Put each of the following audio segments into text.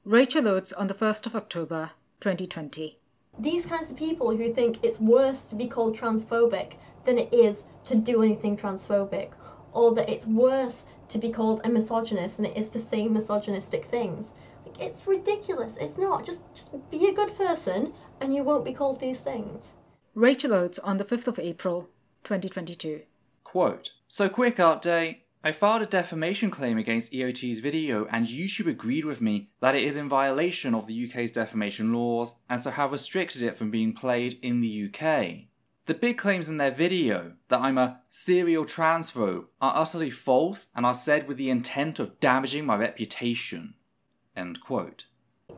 Rachel Oates on the 1st of October 2020. These kinds of people who think it's worse to be called transphobic than it is to do anything transphobic, or that it's worse to be called a misogynist than it is to say misogynistic things. Like, it's ridiculous. It's not. Just be a good person and you won't be called these things. Rachel Oates on the 5th of April 2022. Quote, "So quick update. I filed a defamation claim against EOT's video and YouTube agreed with me that it is in violation of the UK's defamation laws and so have restricted it from being played in the UK. The big claims in their video, that I'm a serial transphobe, are utterly false and are said with the intent of damaging my reputation." End quote.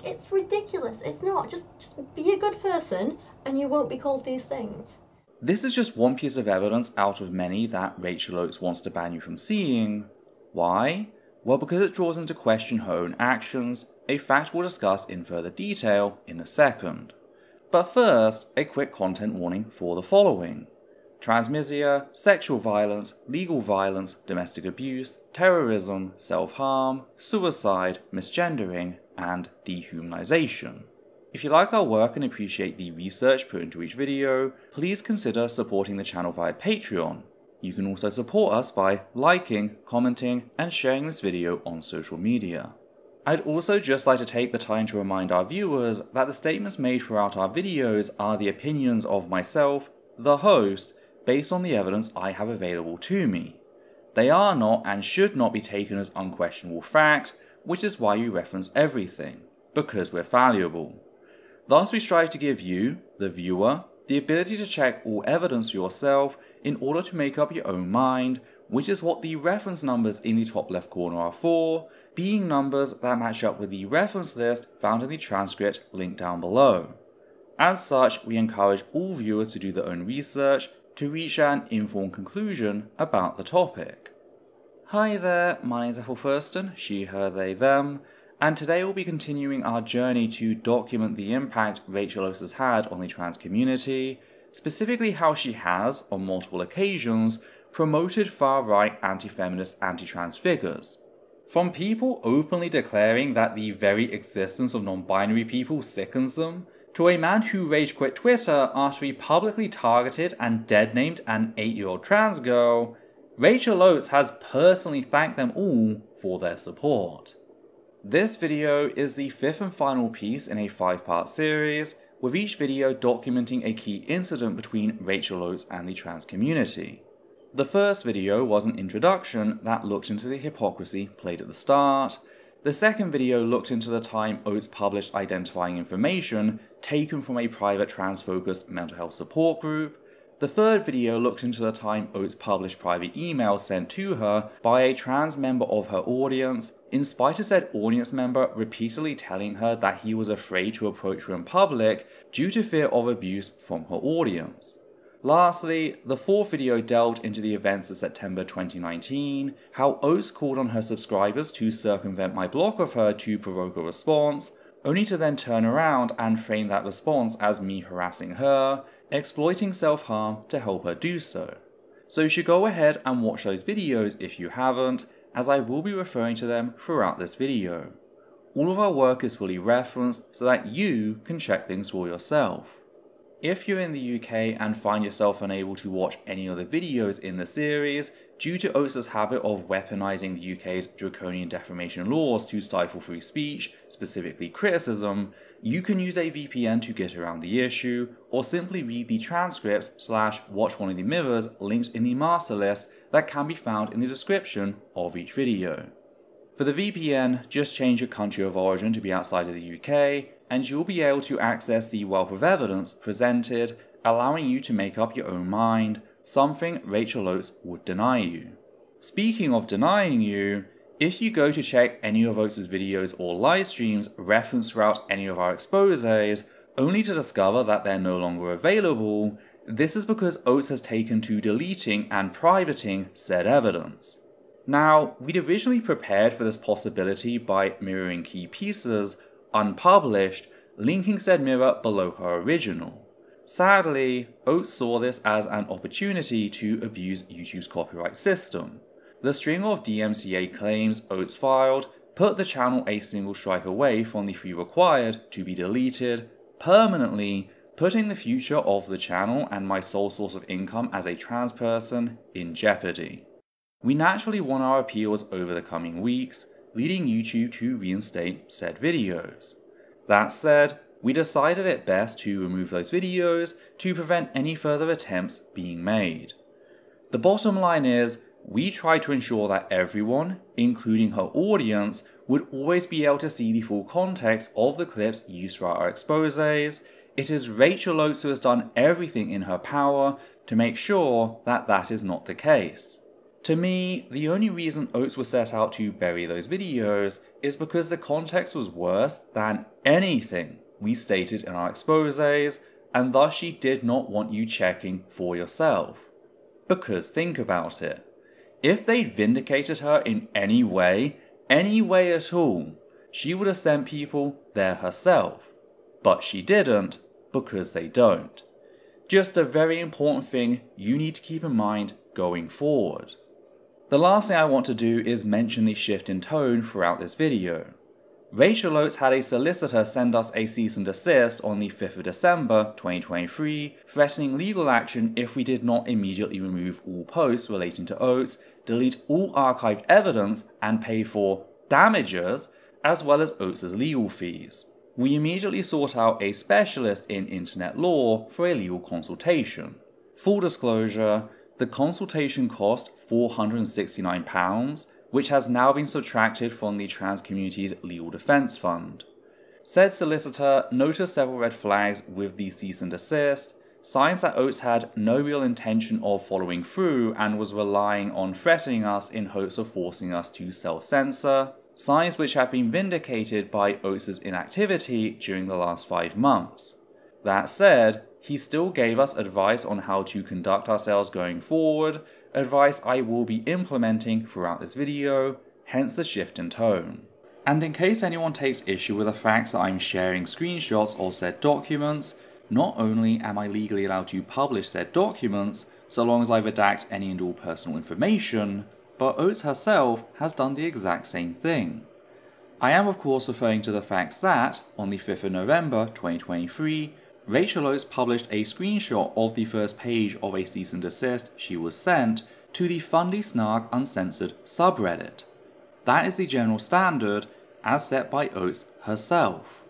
It's ridiculous. It's not. Just be a good person and you won't be called these things. This is just one piece of evidence out of many that Rachel Oates wants to ban you from seeing. Why? Well, because it draws into question her own actions, a fact we'll discuss in further detail in a second. But first, a quick content warning for the following: transmisia, sexual violence, legal violence, domestic abuse, terrorism, self-harm, suicide, misgendering, and dehumanization. If you like our work and appreciate the research put into each video, please consider supporting the channel via Patreon. You can also support us by liking, commenting, and sharing this video on social media. I'd also just like to take the time to remind our viewers that the statements made throughout our videos are the opinions of myself, the host, based on the evidence I have available to me. They are not and should not be taken as unquestionable fact, which is why we reference everything, because we're valuable. Thus we strive to give you, the viewer, the ability to check all evidence for yourself in order to make up your own mind, which is what the reference numbers in the top left corner are for, being numbers that match up with the reference list found in the transcript linked down below. As such, we encourage all viewers to do their own research to reach an informed conclusion about the topic. Hi there, my name is Ethel Thurston, she, her, they, them, and today we'll be continuing our journey to document the impact Rachel Oates has had on the trans community, specifically how she has, on multiple occasions, promoted far-right anti-feminist, anti-trans figures. From people openly declaring that the very existence of non-binary people sickens them, to a man who rage quit Twitter after he publicly targeted and dead-named an 8-year-old trans girl, Rachel Oates has personally thanked them all for their support. This video is the 5th and final piece in a 5-part series, with each video documenting a key incident between Rachel Oates and the trans community. The first video was an introduction that looked into the hypocrisy played at the start. The second video looked into the time Oates published identifying information taken from a private trans-focused mental health support group. The third video looked into the time Oates published private emails sent to her by a trans member of her audience, in spite of said audience member repeatedly telling her that he was afraid to approach her in public due to fear of abuse from her audience. Lastly, the fourth video delved into the events of September 2019, how Oates called on her subscribers to circumvent my block of her to provoke a response, only to then turn around and frame that response as me harassing her, exploiting self-harm to help her do so. So you should go ahead and watch those videos if you haven't, as I will be referring to them throughout this video. All of our work is fully referenced so that you can check things for yourself. If you're in the UK and find yourself unable to watch any of the videos in the series, due to Oates' habit of weaponizing the UK's draconian defamation laws to stifle free speech, specifically criticism, you can use a VPN to get around the issue, or simply read the transcripts / watch one of the mirrors linked in the master list that can be found in the description of each video. For the VPN, just change your country of origin to be outside of the UK, and you'll be able to access the wealth of evidence presented, allowing you to make up your own mind, something Rachel Oates would deny you. Speaking of denying you, if you go to check any of Oates' videos or live streams referenced throughout any of our exposés, only to discover that they're no longer available, this is because Oates has taken to deleting and privating said evidence. Now, we'd originally prepared for this possibility by mirroring key pieces, unpublished, linking said mirror below her original. Sadly, Oates saw this as an opportunity to abuse YouTube's copyright system. The string of DMCA claims Oates filed put the channel a single strike away from the 3 required to be deleted, permanently putting the future of the channel and my sole source of income as a trans person in jeopardy. We naturally won our appeals over the coming weeks, leading YouTube to reinstate said videos. That said, we decided it best to remove those videos to prevent any further attempts being made. The bottom line is, we tried to ensure that everyone, including her audience, would always be able to see the full context of the clips used throughout our exposés. It is Rachel Oates who has done everything in her power to make sure that that is not the case. To me, the only reason Oates was set out to bury those videos is because the context was worse than anything we stated in our exposés, and thus she did not want you checking for yourself. Because think about it. If they'd vindicated her in any way at all, she would have sent people there herself. But she didn't, because they don't. Just a very important thing you need to keep in mind going forward. The last thing I want to do is mention the shift in tone throughout this video. Rachel Oates had a solicitor send us a cease and desist on the 5th of December 2023, threatening legal action if we did not immediately remove all posts relating to Oates, delete all archived evidence, and pay for damages, as well as Oates' legal fees. We immediately sought out a specialist in internet law for a legal consultation. Full disclosure, the consultation cost £469, which has now been subtracted from the trans community's legal defense fund. Said solicitor noticed several red flags with the cease and desist, signs that Oates had no real intention of following through and was relying on threatening us in hopes of forcing us to self-censor, signs which have been vindicated by Oates' inactivity during the last 5 months. That said, he still gave us advice on how to conduct ourselves going forward, advice I will be implementing throughout this video, hence the shift in tone. And in case anyone takes issue with the fact that I'm sharing screenshots of said documents, not only am I legally allowed to publish said documents, so long as I redact any and all personal information, but Oates herself has done the exact same thing. I am of course referring to the fact that, on the 5th of November 2023, Rachel Oates published a screenshot of the first page of a cease and desist she was sent to the Fundy Snark Uncensored subreddit. That is the general standard as set by Oates herself.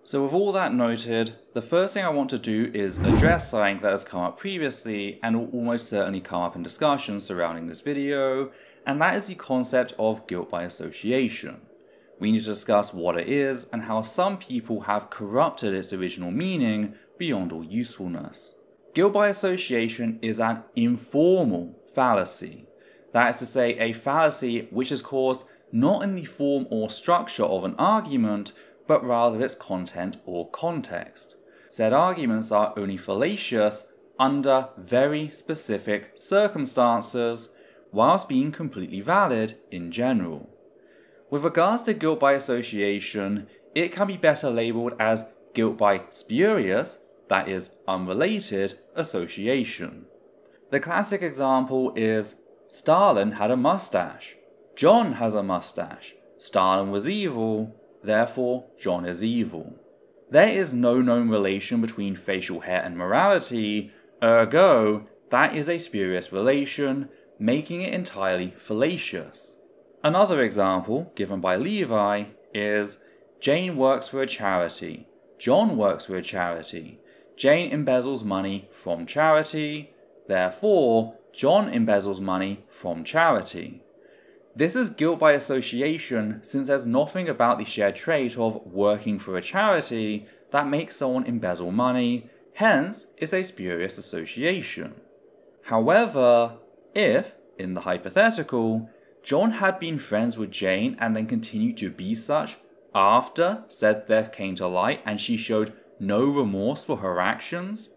So with all that noted, the first thing I want to do is address something that has come up previously and will almost certainly come up in discussions surrounding this video, and that is the concept of guilt by association. We need to discuss what it is and how some people have corrupted its original meaning beyond all usefulness. Guilt by association is an informal fallacy. That is to say, a fallacy which is caused not in the form or structure of an argument, but rather its content or context. Said arguments are only fallacious under very specific circumstances, whilst being completely valid in general. With regards to guilt by association, it can be better labelled as guilt by spurious, that is, unrelated, association. The classic example is Stalin had a mustache. John has a mustache. Stalin was evil, therefore John is evil. There is no known relation between facial hair and morality, ergo, that is a spurious relation, making it entirely fallacious. Another example, given by Levi, is Jane works for a charity, John works for a charity, Jane embezzles money from charity, therefore John embezzles money from charity. This is guilt by association since there's nothing about the shared trait of working for a charity that makes someone embezzle money, hence it's a spurious association. However, if, in the hypothetical, John had been friends with Jane and then continued to be such after said theft came to light and she showed no remorse for her actions,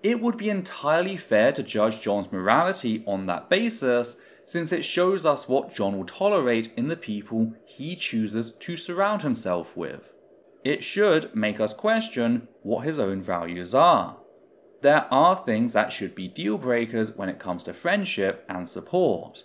it would be entirely fair to judge John's morality on that basis, since it shows us what John will tolerate in the people he chooses to surround himself with. It should make us question what his own values are. There are things that should be deal breakers when it comes to friendship and support.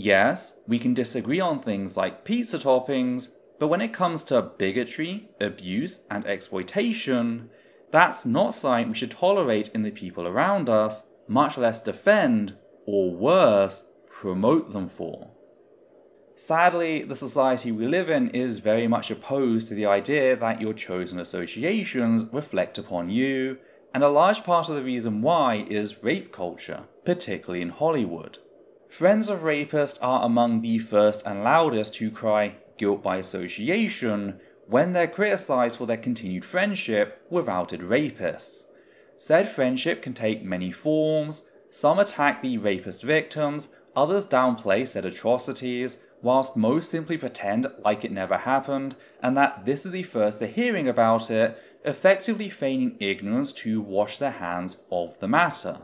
Yes, we can disagree on things like pizza toppings, but when it comes to bigotry, abuse, and exploitation, that's not something we should tolerate in the people around us, much less defend, or worse, promote them for. Sadly, the society we live in is very much opposed to the idea that your chosen associations reflect upon you, and a large part of the reason why is rape culture, particularly in Hollywood. Friends of rapists are among the first and loudest to cry guilt by association when they're criticized for their continued friendship with outed rapists. Said friendship can take many forms. Some attack the rapist victims, others downplay said atrocities, whilst most simply pretend like it never happened and that this is the first they're hearing about it, effectively feigning ignorance to wash their hands of the matter.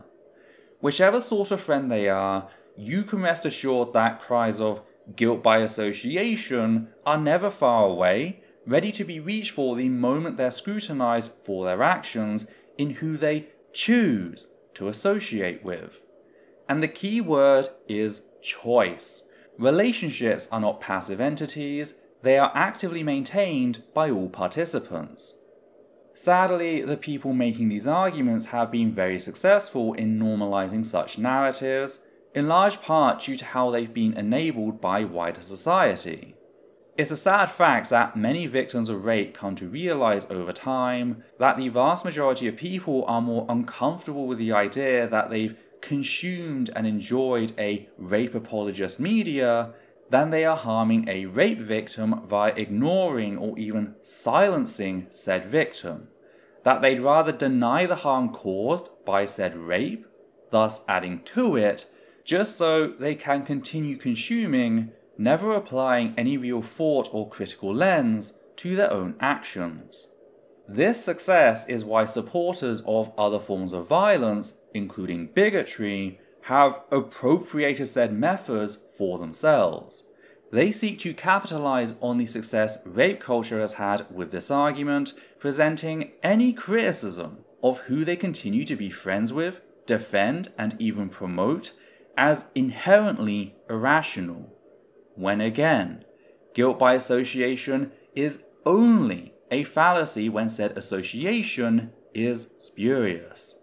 Whichever sort of friend they are, you can rest assured that cries of guilt by association are never far away, ready to be reached for the moment they're scrutinized for their actions in who they choose to associate with. And the key word is choice. Relationships are not passive entities, they are actively maintained by all participants. Sadly, the people making these arguments have been very successful in normalizing such narratives, in large part due to how they've been enabled by wider society. It's a sad fact that many victims of rape come to realize over time that the vast majority of people are more uncomfortable with the idea that they've consumed and enjoyed a rape apologist media than they are harming a rape victim via ignoring or even silencing said victim. That they'd rather deny the harm caused by said rape, thus adding to it, just so they can continue consuming, never applying any real thought or critical lens to their own actions. This success is why supporters of other forms of violence, including bigotry, have appropriated said methods for themselves. They seek to capitalize on the success rape culture has had with this argument, presenting any criticism of who they continue to be friends with, defend, and even promote as inherently irrational. When again, guilt by association is only a fallacy when said association is spurious.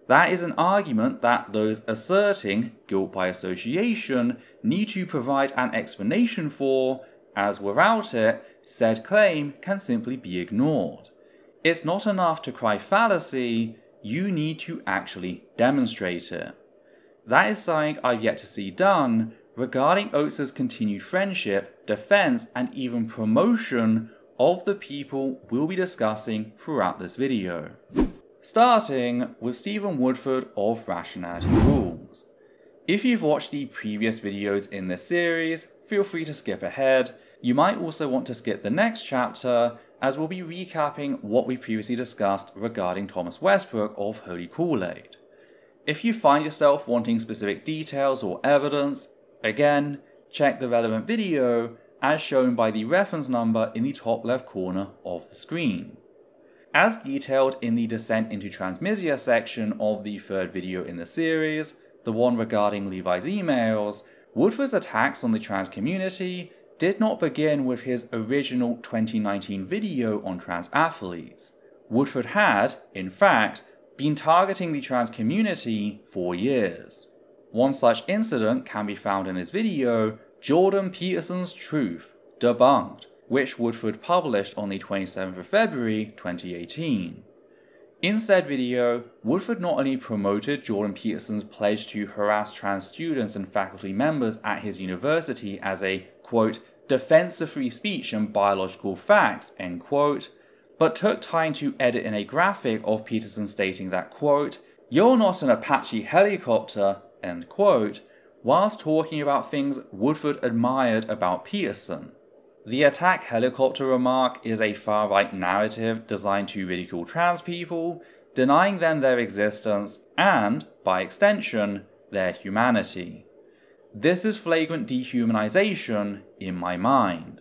That is an argument that those asserting guilt by association need to provide an explanation for, as without it, said claim can simply be ignored. It's not enough to cry fallacy, you need to actually demonstrate it. That is something I've yet to see done regarding Oates' continued friendship, defense, and even promotion of the people we'll be discussing throughout this video. Starting with Stephen Woodford of Rationality Rules. If you've watched the previous videos in this series, feel free to skip ahead. You might also want to skip the next chapter, as we'll be recapping what we previously discussed regarding Thomas Westbrook of Holy Kool-Aid. If you find yourself wanting specific details or evidence, again, check the relevant video as shown by the reference number in the top left corner of the screen. As detailed in the Descent into Transmisia section of the third video in the series, the one regarding Levi's emails, Woodford's attacks on the trans community did not begin with his original 2019 video on trans athletes. Woodford had, in fact, been targeting the trans community for years. One such incident can be found in his video, Jordan Peterson's Truth, Debunked, which Woodford published on the 27th of February 2018. In said video, Woodford not only promoted Jordan Peterson's pledge to harass trans students and faculty members at his university as a, quote, defense of free speech and biological facts, end quote, but took time to edit in a graphic of Peterson stating that, quote, you're not an Apache helicopter, end quote, whilst talking about things Woodford admired about Peterson. The attack helicopter remark is a far-right narrative designed to ridicule trans people, denying them their existence and, by extension, their humanity. This is flagrant dehumanization in my mind.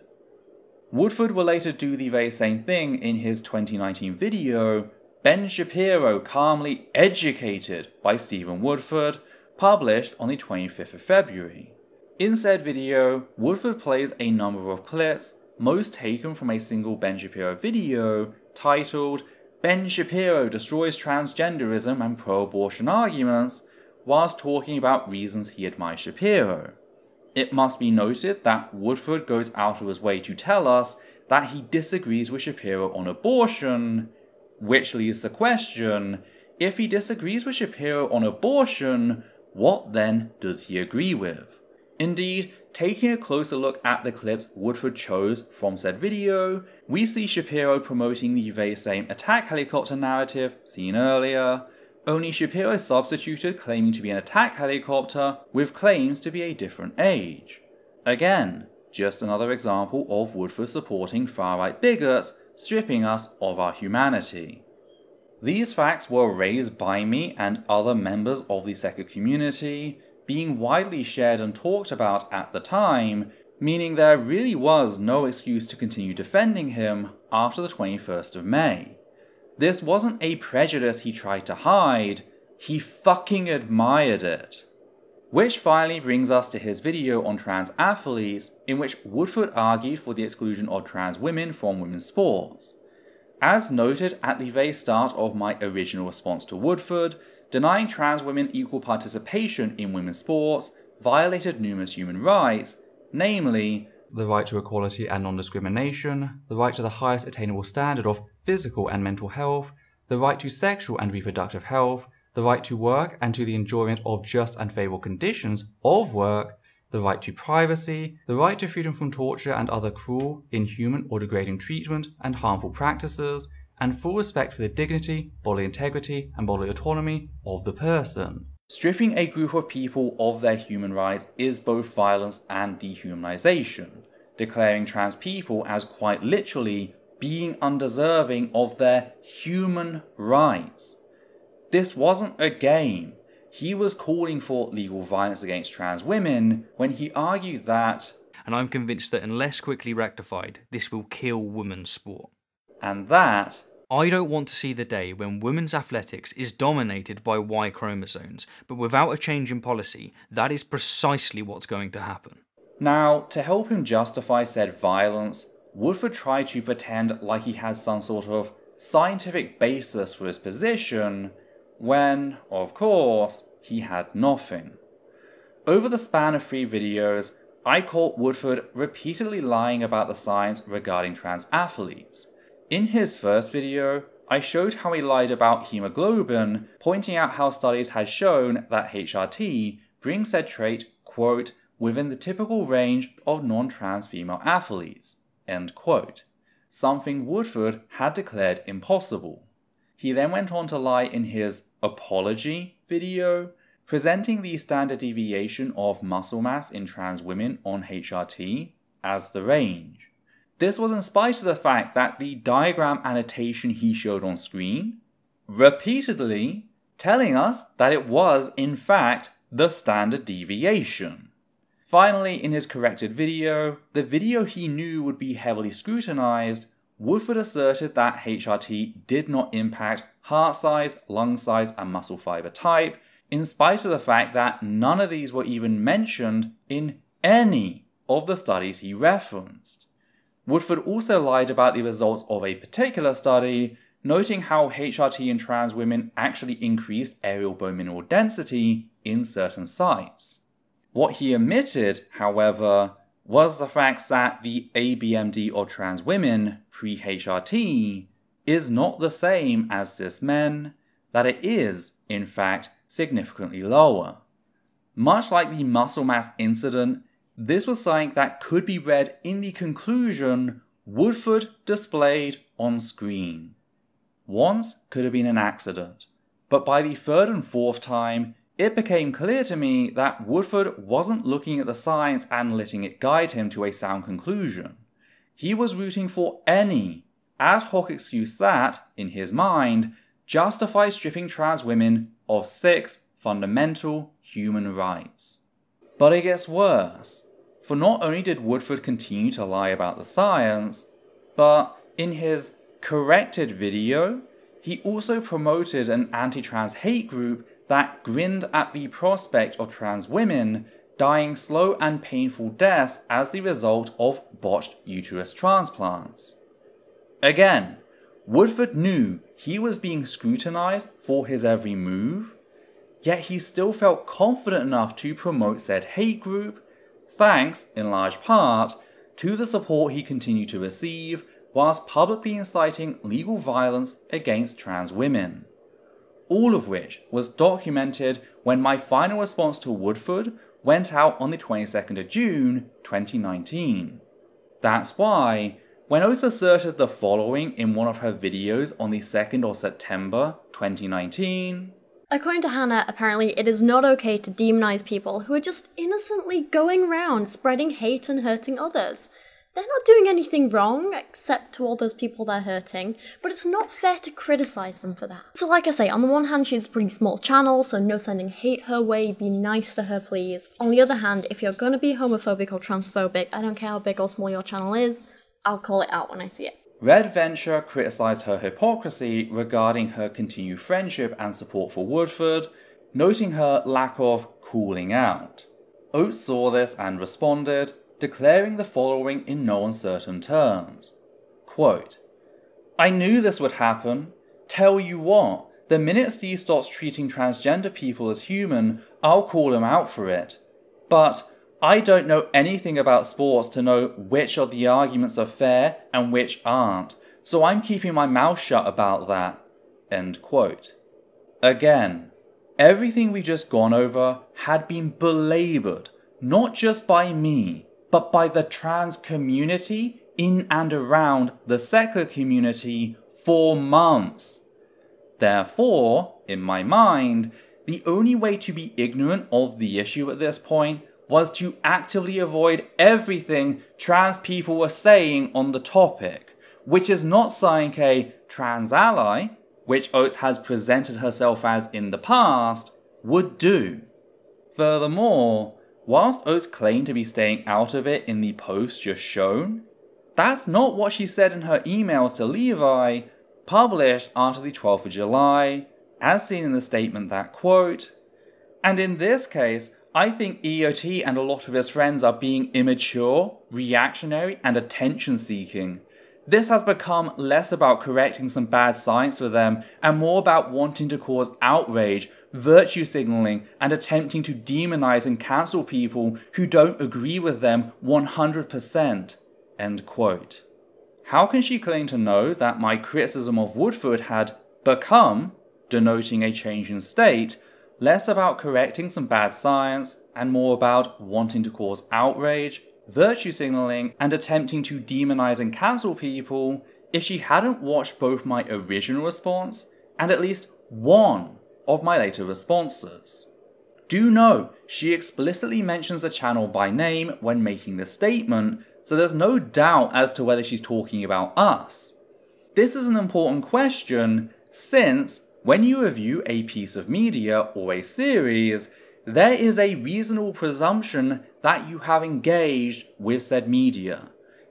Woodford will later do the very same thing in his 2019 video, Ben Shapiro Calmly Educated by Stephen Woodford, published on the 25th of February. In said video, Woodford plays a number of clips, most taken from a single Ben Shapiro video titled "Ben Shapiro Destroys Transgenderism and Pro-Abortion Arguments," whilst talking about reasons he admires Shapiro. It must be noted that Woodford goes out of his way to tell us that he disagrees with Shapiro on abortion, which leads the question, if he disagrees with Shapiro on abortion, what then does he agree with? Indeed, taking a closer look at the clips Woodford chose from said video, we see Shapiro promoting the very same attack helicopter narrative seen earlier, only Shapiro substituted claiming to be an attack helicopter with claims to be a different age. Again, just another example of Woodford supporting far-right bigots, stripping us of our humanity. These facts were raised by me and other members of the secular community, being widely shared and talked about at the time, meaning there really was no excuse to continue defending him after the 21st of May. This wasn't a prejudice he tried to hide, he fucking admired it. Which finally brings us to his video on trans athletes, in which Woodford argued for the exclusion of trans women from women's sports. As noted at the very start of my original response to Woodford, denying trans women equal participation in women's sports violated numerous human rights, namely the right to equality and non-discrimination, the right to the highest attainable standard of physical and mental health, the right to sexual and reproductive health, the right to work and to the enjoyment of just and favourable conditions of work, the right to privacy, the right to freedom from torture and other cruel, inhuman or degrading treatment and harmful practices, and full respect for the dignity, bodily integrity and bodily autonomy of the person. Stripping a group of people of their human rights is both violence and dehumanization, declaring trans people as quite literally being undeserving of their human rights. This wasn't a game. He was calling for legal violence against trans women when he argued that, and I'm convinced that unless quickly rectified, this will kill women's sport. And that, I don't want to see the day when women's athletics is dominated by Y chromosomes, but without a change in policy, that is precisely what's going to happen. Now, to help him justify said violence, Woodford tried to pretend like he had some sort of scientific basis for his position, when, of course, he had nothing. Over the span of 3 videos, I caught Woodford repeatedly lying about the science regarding trans athletes. In his first video, I showed how he lied about hemoglobin, pointing out how studies had shown that HRT brings said trait, quote, within the typical range of non-trans female athletes, end quote, something Woodford had declared impossible. He then went on to lie in his apology video, presenting the standard deviation of muscle mass in trans women on HRT as the range. This was in spite of the fact that the diagram annotation he showed on screen, repeatedly telling us that it was, in fact, the standard deviation. Finally, in his corrected video, the video he knew would be heavily scrutinized, Woodford asserted that HRT did not impact heart size, lung size, and muscle fiber type, in spite of the fact that none of these were even mentioned in any of the studies he referenced. Woodford also lied about the results of a particular study, noting how HRT in trans women actually increased aerial bone mineral density in certain sites. What he omitted, however, was the fact that the ABMD of trans women pre-HRT is not the same as cis men, that it is, in fact, significantly lower. Much like the muscle mass incident, this was something that could be read in the conclusion Woodford displayed on screen. Once could have been an accident, but by the 3rd and 4th time, it became clear to me that Woodford wasn't looking at the science and letting it guide him to a sound conclusion. He was rooting for any ad hoc excuse that, in his mind, justifies stripping trans women of 6 fundamental human rights. But it gets worse, for not only did Woodford continue to lie about the science, but in his corrected video, he also promoted an anti-trans hate group that grinned at the prospect of trans women dying slow and painful deaths as the result of botched uterus transplants. Again, Woodford knew he was being scrutinized for his every move, yet he still felt confident enough to promote said hate group, thanks, in large part, to the support he continued to receive whilst publicly inciting legal violence against trans women. All of which was documented when my final response to Woodford went out on the 22nd of June 2019. That's why, when Oates asserted the following in one of her videos on the 2nd of September 2019, according to Hannah, apparently it is not okay to demonize people who are just innocently going around spreading hate and hurting others. They're not doing anything wrong, except to all those people they're hurting, but it's not fair to criticize them for that. So like I say, on the one hand, she's a pretty small channel, so no sending hate her way, be nice to her please. On the other hand, if you're gonna be homophobic or transphobic, I don't care how big or small your channel is, I'll call it out when I see it. Red Venture criticised her hypocrisy regarding her continued friendship and support for Woodford, noting her lack of cooling out. Oates saw this and responded, declaring the following in no uncertain terms. Quote, "I knew this would happen. Tell you what, the minute Steve starts treating transgender people as human, I'll call him out for it. But I don't know anything about sports to know which of the arguments are fair and which aren't, so I'm keeping my mouth shut about that." End quote. Again, everything we've just gone over had been belaboured, not just by me, but by the trans community in and around the secular community for months. Therefore, in my mind, the only way to be ignorant of the issue at this point was to actively avoid everything trans people were saying on the topic, which is not something a trans ally, which Oates has presented herself as in the past, would do. Furthermore, whilst Oates claimed to be staying out of it in the post just shown, that's not what she said in her emails to Levi, published after the 12th of July, as seen in the statement that, quote, "And in this case, I think EOT and a lot of his friends are being immature, reactionary, and attention-seeking. This has become less about correcting some bad science for them and more about wanting to cause outrage, virtue signaling, and attempting to demonize and cancel people who don't agree with them 100%. End quote. How can she claim to know that my criticism of Woodford had become, denoting a change in state, less about correcting some bad science and more about wanting to cause outrage, virtue signaling, and attempting to demonize and cancel people if she hadn't watched both my original response and at least one of my later responses? Do know she explicitly mentions the channel by name when making the statement, so there's no doubt as to whether she's talking about us. This is an important question since when you review a piece of media or a series, there is a reasonable presumption that you have engaged with said media.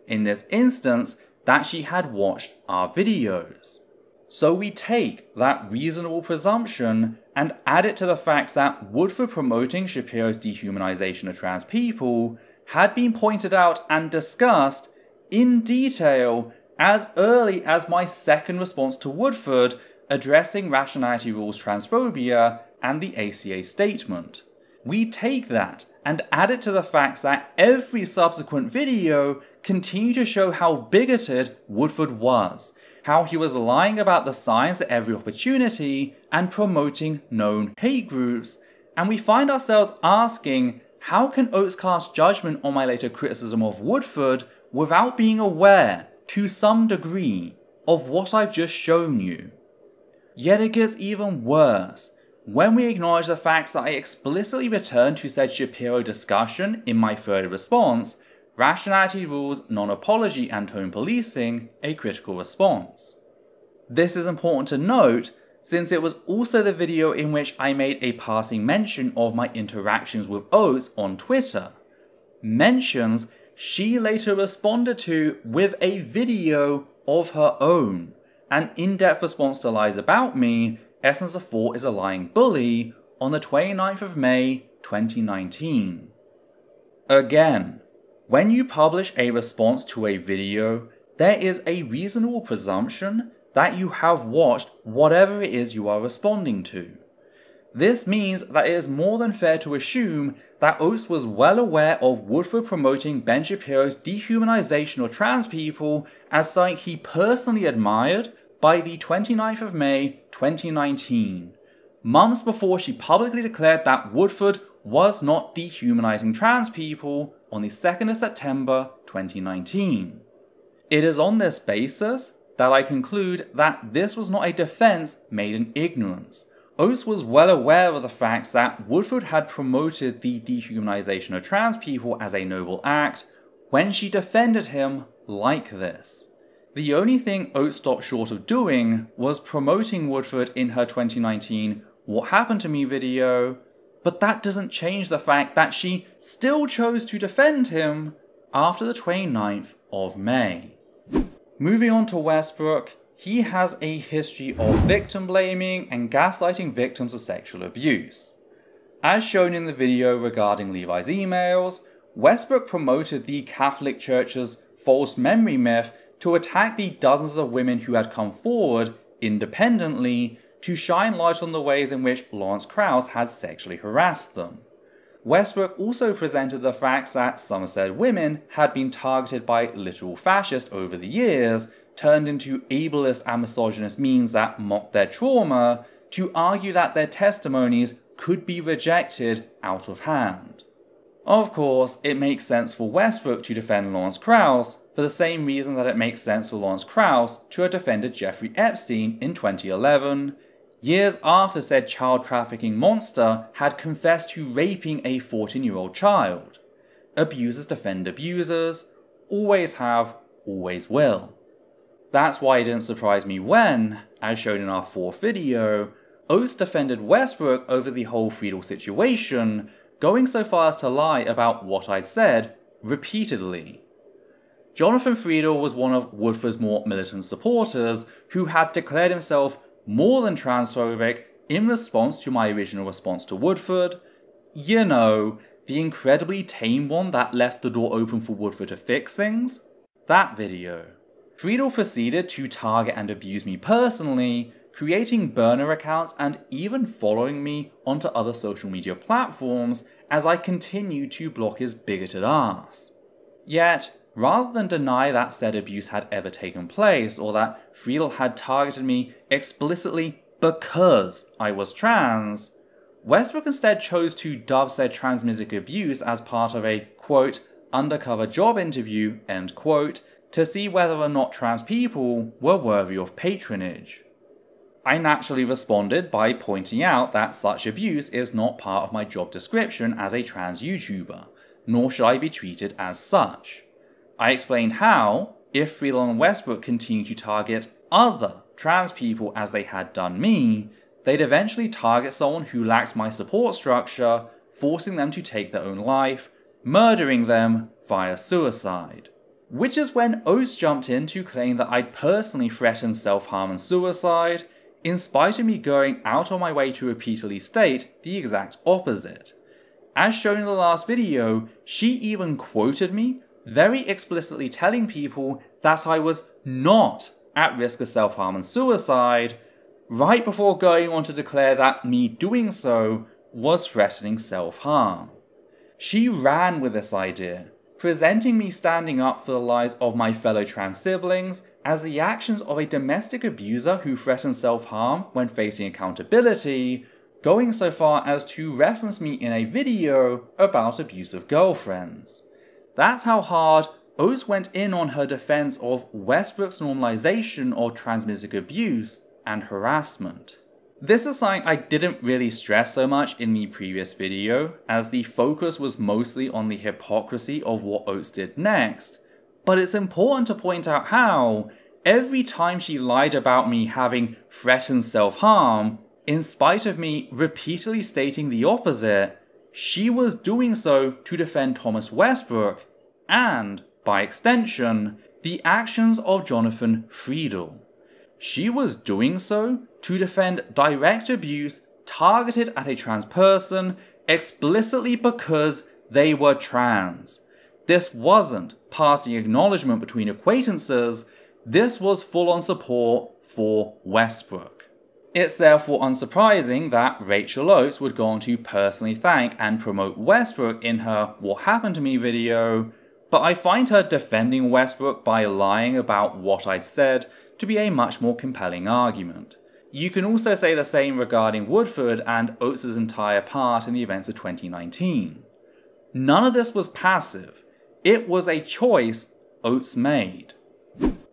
In this instance, that she had watched our videos. So we take that reasonable presumption and add it to the facts that Woodford promoting Shapiro's dehumanization of trans people had been pointed out and discussed in detail as early as my second response to Woodford addressing Rationality Rules transphobia and the ACA statement. We take that and add it to the facts that every subsequent video continued to show how bigoted Woodford was, how he was lying about the science at every opportunity and promoting known hate groups, and we find ourselves asking, how can Oates cast judgment on my later criticism of Woodford without being aware, to some degree, of what I've just shown you? Yet it gets even worse when we acknowledge the facts that I explicitly returned to said Shapiro discussion in my third response, Rationality Rules, Non-Apology and Tone Policing, a critical response. This is important to note since it was also the video in which I made a passing mention of my interactions with Oates on Twitter. Mentions she later responded to with a video of her own, an in-depth response to lies about me, EssenceOfThought is a lying bully, on the 29th of May 2019. Again, when you publish a response to a video, there is a reasonable presumption that you have watched whatever it is you are responding to. This means that it is more than fair to assume that Oates was well aware of Woodford promoting Ben Shapiro's dehumanization of trans people as something he personally admired by the 29th of May 2019, months before she publicly declared that Woodford was not dehumanizing trans people on the 2nd of September 2019. It is on this basis that I conclude that this was not a defense made in ignorance. Oates was well aware of the fact that Woodford had promoted the dehumanization of trans people as a noble act when she defended him like this. The only thing Oates stopped short of doing was promoting Woodford in her 2019 What Happened to Me video, but that doesn't change the fact that she still chose to defend him after the 29th of May. Moving on to Westbrook, he has a history of victim blaming and gaslighting victims of sexual abuse. As shown in the video regarding Levi's emails, Westbrook promoted the Catholic Church's false memory myth to attack the dozens of women who had come forward independently to shine light on the ways in which Lawrence Krauss had sexually harassed them. Westbrook also presented the facts that some said women had been targeted by literal fascists over the years, turned into ableist and misogynist memes that mocked their trauma, to argue that their testimonies could be rejected out of hand. Of course, it makes sense for Westbrook to defend Lawrence Krauss for the same reason that it makes sense for Lawrence Krauss to have defended Jeffrey Epstein in 2011, years after said child trafficking monster had confessed to raping a 14-year-old child. Abusers defend abusers, always have, always will. That's why it didn't surprise me when, as shown in our fourth video, Oates defended Westbrook over the whole Friedel situation, going so far as to lie about what I'd said repeatedly. Jonathan Friedel was one of Woodford's more militant supporters who had declared himself more than transphobic in response to my original response to Woodford. You know, the incredibly tame one that left the door open for Woodford to fix things. That video. Friedel proceeded to target and abuse me personally, creating burner accounts and even following me onto other social media platforms as I continued to block his bigoted ass. Yet, rather than deny that said abuse had ever taken place or that Friedel had targeted me explicitly because I was trans, Westbrook instead chose to dub said transmisic abuse as part of a, quote, undercover job interview, end quote, to see whether or not trans people were worthy of patronage. I naturally responded by pointing out that such abuse is not part of my job description as a trans YouTuber, nor should I be treated as such. I explained how, if Friedel and Westbrook continued to target other trans people as they had done me, they'd eventually target someone who lacked my support structure, forcing them to take their own life, murdering them via suicide. Which is when Oates jumped in to claim that I'd personally threatened self-harm and suicide, in spite of me going out on my way to repeatedly state the exact opposite. As shown in the last video, she even quoted me, very explicitly telling people that I was not at risk of self-harm and suicide, right before going on to declare that me doing so was threatening self-harm. She ran with this idea, presenting me standing up for the lives of my fellow trans siblings as the actions of a domestic abuser who threatens self-harm when facing accountability, going so far as to reference me in a video about abusive girlfriends. That's how hard Oates went in on her defense of Westbrook's normalization of transmisic abuse and harassment. This is something I didn't really stress so much in the previous video, as the focus was mostly on the hypocrisy of what Oates did next, but it's important to point out how, every time she lied about me having threatened self-harm, in spite of me repeatedly stating the opposite, she was doing so to defend Thomas Westbrook, and, by extension, the actions of Jonathan Friedel. She was doing so to defend direct abuse targeted at a trans person explicitly because they were trans. This wasn't passing acknowledgement between acquaintances, this was full-on support for Westbrook. It's therefore unsurprising that Rachel Oates would go on to personally thank and promote Westbrook in her What Happened to Me video, but I find her defending Westbrook by lying about what I'd said to be a much more compelling argument. You can also say the same regarding Woodford and Oates' entire part in the events of 2019. None of this was passive. It was a choice Oates made.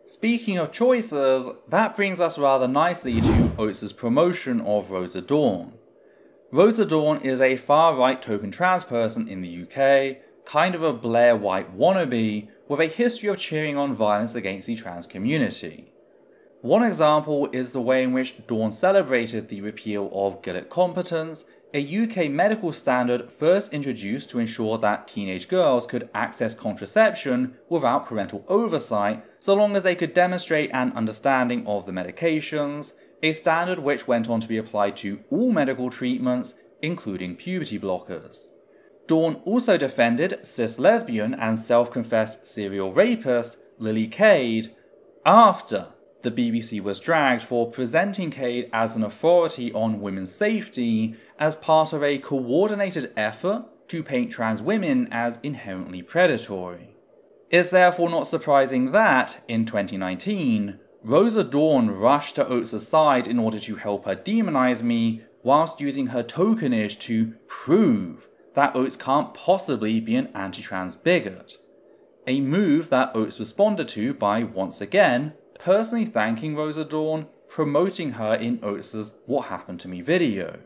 Speaking of choices, that brings us rather nicely to Oates' promotion of Rosa Dawn. Rosa Dawn is a far-right token trans person in the UK, kind of a Blair White wannabe, with a history of cheering on violence against the trans community. One example is the way in which Dawn celebrated the repeal of Gillet competence, a UK medical standard first introduced to ensure that teenage girls could access contraception without parental oversight so long as they could demonstrate an understanding of the medications, a standard which went on to be applied to all medical treatments, including puberty blockers. Dawn also defended cis lesbian and self-confessed serial rapist Lily Cade after the BBC was dragged for presenting Cade as an authority on women's safety as part of a coordinated effort to paint trans women as inherently predatory. It's therefore not surprising that, in 2019, Rosa Dawn rushed to Oates' side in order to help her demonize me whilst using her tokenage to prove that Oates can't possibly be an anti-trans bigot. A move that Oates responded to by, once again, personally thanking Rosa Dawn, promoting her in Oates' What Happened to Me video.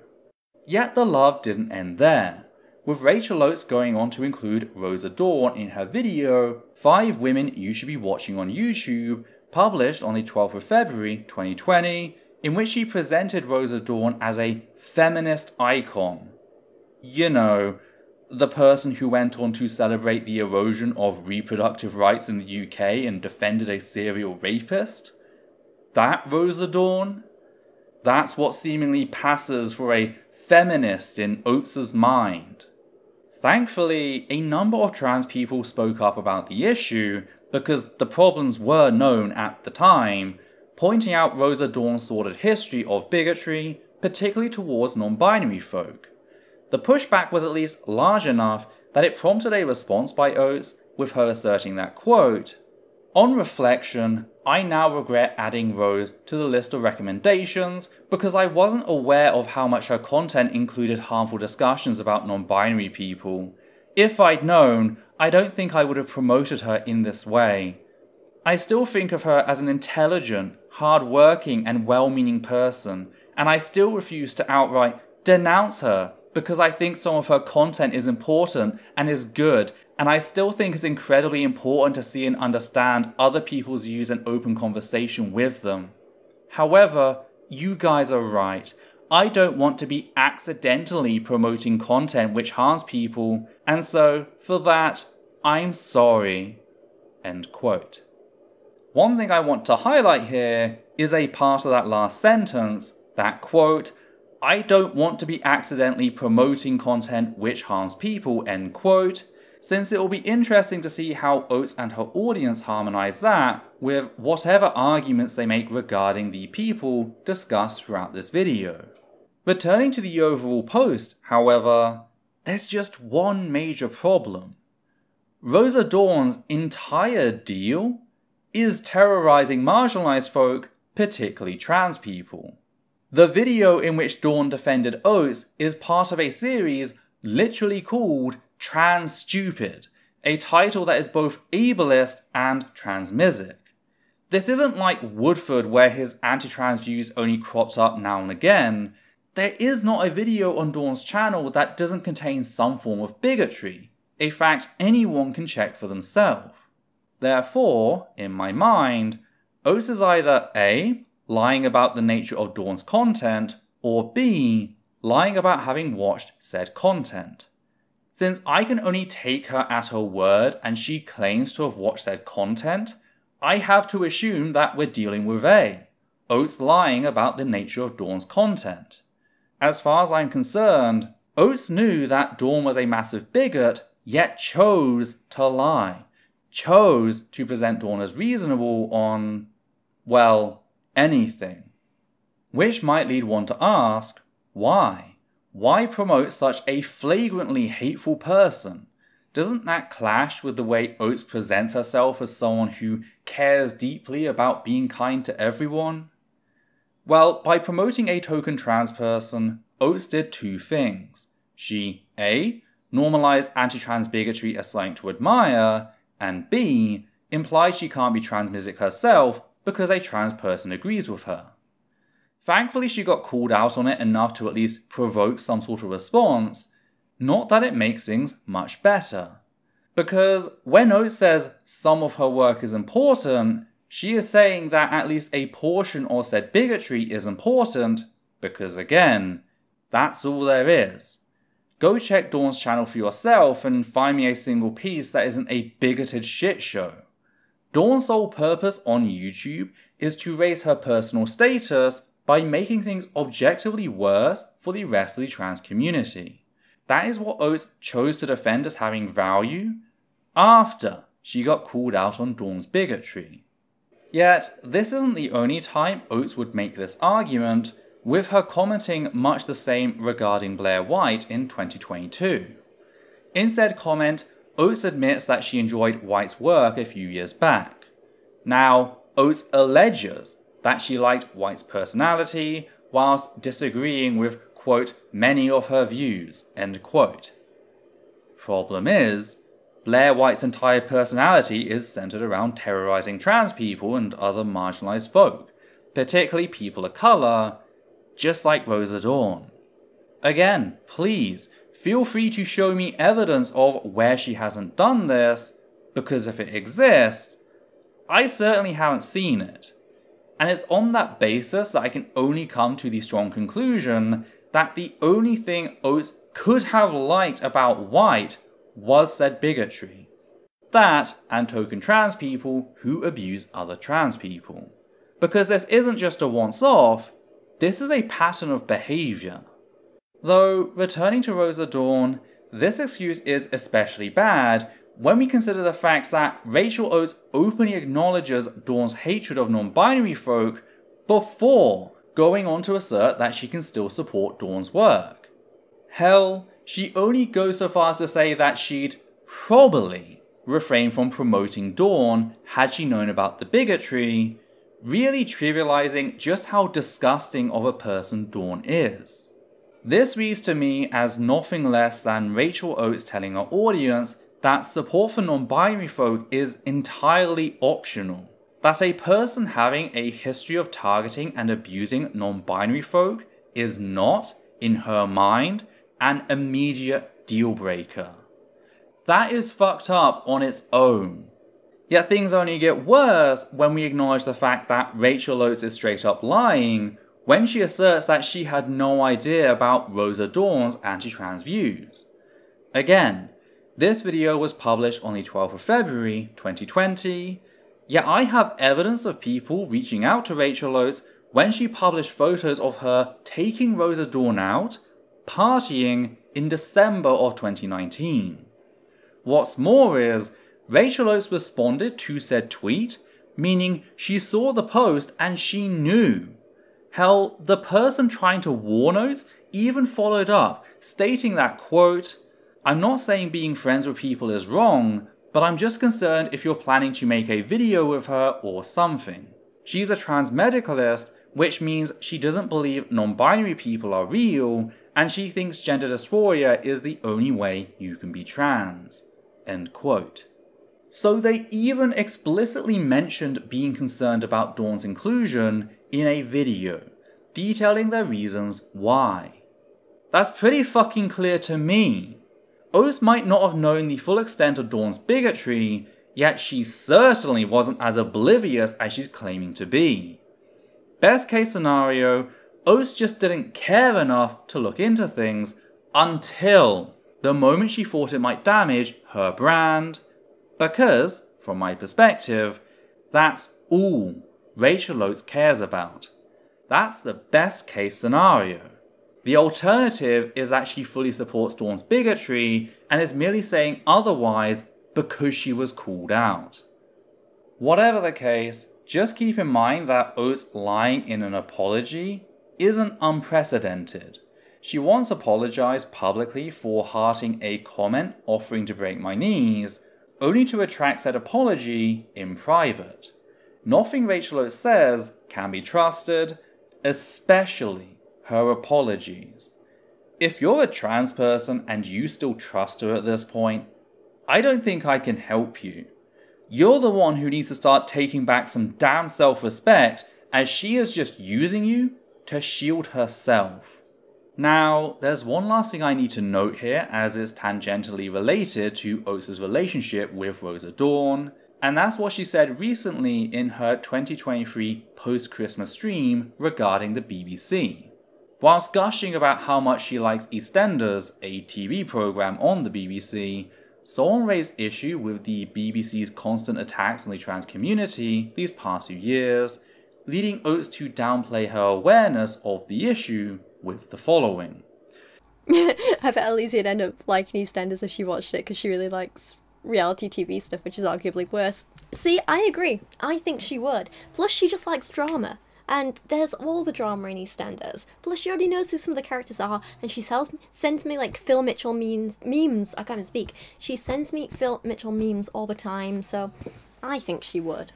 Yet the love didn't end there, with Rachel Oates going on to include Rosa Dawn in her video 5 Women You Should Be Watching on YouTube, published on the 12th of February 2020, in which she presented Rosa Dawn as a feminist icon. You know, the person who went on to celebrate the erosion of reproductive rights in the UK and defended a serial rapist? That Rosa Dawn? That's what seemingly passes for a feminist in Oates' mind. Thankfully, a number of trans people spoke up about the issue because the problems were known at the time, pointing out Rosa Dawn's sordid history of bigotry, particularly towards non-binary folk. The pushback was at least large enough that it prompted a response by Oates, with her asserting that, quote, "On reflection, I now regret adding Rose to the list of recommendations because I wasn't aware of how much her content included harmful discussions about non-binary people. If I'd known, I don't think I would have promoted her in this way. I still think of her as an intelligent, hard-working and well-meaning person, and I still refuse to outright denounce her because I think some of her content is important and is good, and I still think it's incredibly important to see and understand other people's views and open conversation with them. However, you guys are right. I don't want to be accidentally promoting content which harms people, and so, for that, I'm sorry." End quote. One thing I want to highlight here is a part of that last sentence, that quote, "I don't want to be accidentally promoting content which harms people," end quote, since it will be interesting to see how Oates and her audience harmonise that with whatever arguments they make regarding the people discussed throughout this video. Returning to the overall post, however, there's just one major problem. Rosa Dawn's entire deal is terrorising marginalised folk, particularly trans people. The video in which Dawn defended Oates is part of a series literally called Trans Stupid, a title that is both ableist and transmissic. This isn't like Woodford where his anti-trans views only cropped up now and again. There is not a video on Dawn's channel that doesn't contain some form of bigotry, a fact anyone can check for themselves. Therefore, in my mind, Oates is either A, lying about the nature of Dawn's content, or B, lying about having watched said content. Since I can only take her at her word and she claims to have watched said content, I have to assume that we're dealing with A, Oates lying about the nature of Dawn's content. As far as I'm concerned, Oates knew that Dawn was a massive bigot yet chose to lie, chose to present Dawn as reasonable on, well, anything. Which might lead one to ask, why? Why promote such a flagrantly hateful person? Doesn't that clash with the way Oates presents herself as someone who cares deeply about being kind to everyone? Well, by promoting a token trans person, Oates did two things. She, A, normalized anti-trans bigotry as something to admire, and B, implied she can't be transmisic herself because a trans person agrees with her. Thankfully, she got called out on it enough to at least provoke some sort of response, not that it makes things much better. Because when Oates says some of her work is important, she is saying that at least a portion of said bigotry is important, because again, that's all there is. Go check Dawn's channel for yourself and find me a single piece that isn't a bigoted shit show. Dawn's sole purpose on YouTube is to raise her personal status by making things objectively worse for the rest of the trans community. That is what Oates chose to defend as having value after she got called out on Dawn's bigotry. Yet, this isn't the only time Oates would make this argument, with her commenting much the same regarding Blair White in 2022. In said comment, Oates admits that she enjoyed White's work a few years back. Now, Oates alleges that she liked White's personality, whilst disagreeing with, quote, many of her views, end quote. Problem is, Blair White's entire personality is centered around terrorizing trans people and other marginalized folk, particularly people of color, just like Rosa Dawn. Again, please, feel free to show me evidence of where she hasn't done this, because if it exists, I certainly haven't seen it. And it's on that basis that I can only come to the strong conclusion that the only thing Oates could have liked about White was said bigotry. That and token trans people who abuse other trans people. Because this isn't just a once-off, this is a pattern of behaviour. Though, returning to Rosa Dawn, this excuse is especially bad when we consider the fact that Rachel Oates openly acknowledges Dawn's hatred of non-binary folk before going on to assert that she can still support Dawn's work. Hell, she only goes so far as to say that she'd probably refrain from promoting Dawn had she known about the bigotry, really trivializing just how disgusting of a person Dawn is. This reads to me as nothing less than Rachel Oates telling her audience that support for non-binary folk is entirely optional. That a person having a history of targeting and abusing non-binary folk is not, in her mind, an immediate deal breaker. That is fucked up on its own. Yet things only get worse when we acknowledge the fact that Rachel Oates is straight up lying when she asserts that she had no idea about Rosa Dawn's anti-trans views. Again, this video was published on the 12th of February 2020, yet I have evidence of people reaching out to Rachel Oates when she published photos of her taking Rosa Dawn out, partying in December of 2019. What's more is, Rachel Oates responded to said tweet, meaning she saw the post and she knew. Hell, the person trying to warn Oates even followed up, stating that, quote, "I'm not saying being friends with people is wrong, but I'm just concerned if you're planning to make a video with her or something. She's a trans medicalist, which means she doesn't believe non-binary people are real, and she thinks gender dysphoria is the only way you can be trans." End quote. So they even explicitly mentioned being concerned about Dawn's inclusion in a video, detailing their reasons why. That's pretty fucking clear to me. Oates might not have known the full extent of Dawn's bigotry, yet she certainly wasn't as oblivious as she's claiming to be. Best case scenario, Oates just didn't care enough to look into things until the moment she thought it might damage her brand, because, from my perspective, that's all Rachel Oates cares about. That's the best case scenario. The alternative is that she fully supports Dawn's bigotry and is merely saying otherwise because she was called out. Whatever the case, just keep in mind that Oates lying in an apology isn't unprecedented. She once apologized publicly for hearting a comment offering to break my knees, only to retract said apology in private. Nothing Rachel Oates says can be trusted, especially her apologies. If you're a trans person and you still trust her at this point, I don't think I can help you. You're the one who needs to start taking back some damn self-respect, as she is just using you to shield herself. Now, there's one last thing I need to note here, as it's tangentially related to Oates' relationship with Rosa Dawn, and that's what she said recently in her 2023 post-Christmas stream regarding the BBC. Whilst gushing about how much she likes EastEnders, a TV programme on the BBC, someone raised issue with the BBC's constant attacks on the trans community these past few years, leading Oates to downplay her awareness of the issue with the following. I bet Elysia'd end up liking EastEnders if she watched it, because she really likes reality TV stuff, which is arguably worse. See, I agree. I think she would. Plus, she just likes drama. And there's all the drama in EastEnders. Plus, she already knows who some of the characters are, and she sends me, like, Phil Mitchell memes. I can't even speak. She sends me Phil Mitchell memes all the time, so I think she would.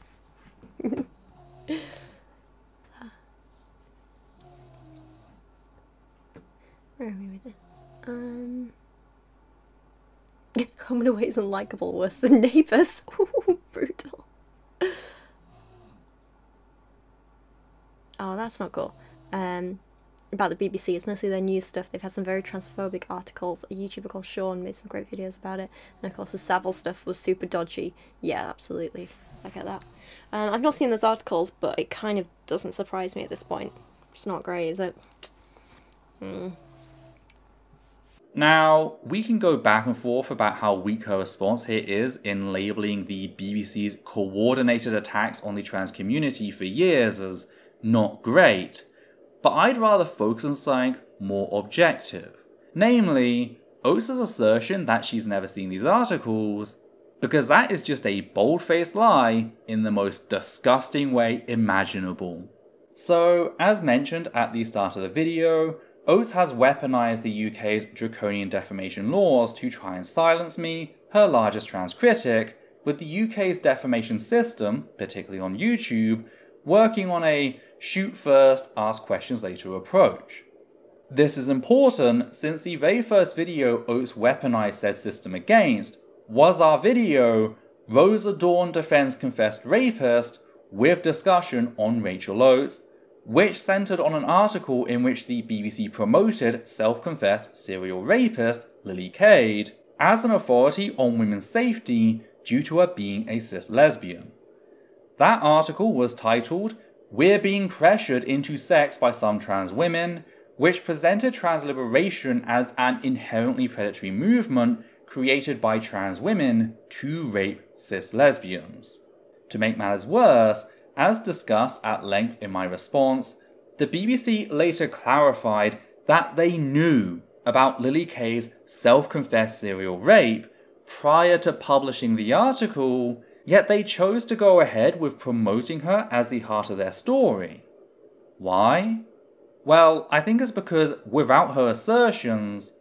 Where are we with this? Home and Away is unlikable, worse than Neighbours. Brutal. Oh, that's not cool. About the BBC, it's mostly their news stuff. They've had some very transphobic articles. A YouTuber called Sean made some great videos about it. And of course the Savile stuff was super dodgy. Yeah, absolutely. I get that. I've not seen those articles, but it kind of doesn't surprise me at this point. It's not great, is it? Now, we can go back and forth about how weak her response here is in labelling the BBC's coordinated attacks on the trans community for years as not great, but I'd rather focus on something more objective. Namely, Oates' assertion that she's never seen these articles, because that is just a bold-faced lie in the most disgusting way imaginable. So, as mentioned at the start of the video, Oates has weaponized the UK's draconian defamation laws to try and silence me, her largest trans critic, with the UK's defamation system, particularly on YouTube, working on a shoot first, ask questions later approach. This is important since the very first video Oates weaponized said system against was our video, Rosa Dawn Defends Confessed Rapist, with discussion on Rachel Oates, which centred on an article in which the BBC promoted self-confessed serial rapist Lily Cade as an authority on women's safety due to her being a cis lesbian. That article was titled, "We're Being Pressured into Sex by Some Trans Women," which presented trans liberation as an inherently predatory movement created by trans women to rape cis lesbians. To make matters worse, as discussed at length in my response, the BBC later clarified that they knew about Lily Cade's self-confessed serial rape prior to publishing the article, yet they chose to go ahead with promoting her as the heart of their story. Why? Well, I think it's because without her assertions,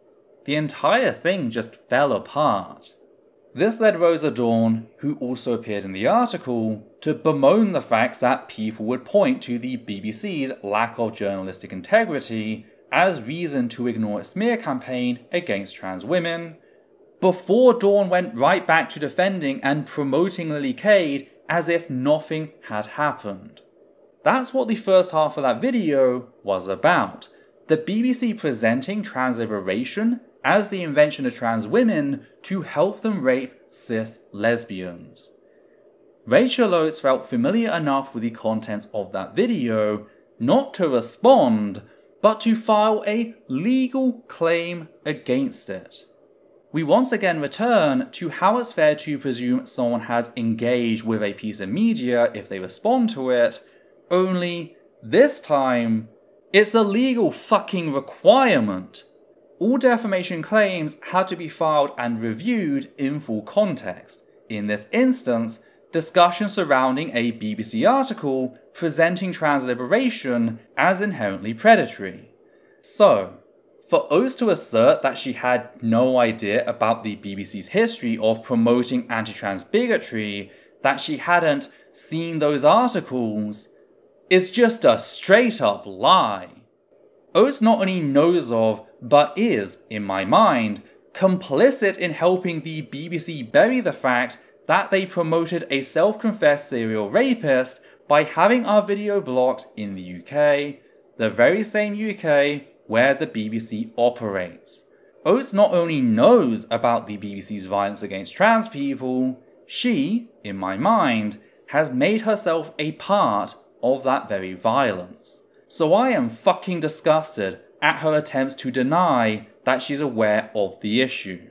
the entire thing just fell apart. This led Rosa Dawn, who also appeared in the article, to bemoan the fact that people would point to the BBC's lack of journalistic integrity as reason to ignore its smear campaign against trans women, before Dawn went right back to defending and promoting Lily Cade as if nothing had happened. That's what the first half of that video was about, the BBC presenting trans liberation as the invention of trans women to help them rape cis lesbians. Rachel Oates felt familiar enough with the contents of that video not to respond, but to file a legal claim against it. We once again return to how it's fair to presume someone has engaged with a piece of media if they respond to it, only this time It's a legal fucking requirement. All defamation claims had to be filed and reviewed in full context. In this instance, discussion surrounding a BBC article presenting trans liberation as inherently predatory. So, for Oates to assert that she had no idea about the BBC's history of promoting anti-trans bigotry, that she hadn't seen those articles, is just a straight up lie. Oates not only knows of, but is, in my mind, complicit in helping the BBC bury the fact that they promoted a self-confessed serial rapist by having our video blocked in the UK, the very same UK where the BBC operates. Oates not only knows about the BBC's violence against trans people, she, in my mind, has made herself a part of that very violence. So I am fucking disgusted at her attempts to deny that she's aware of the issue.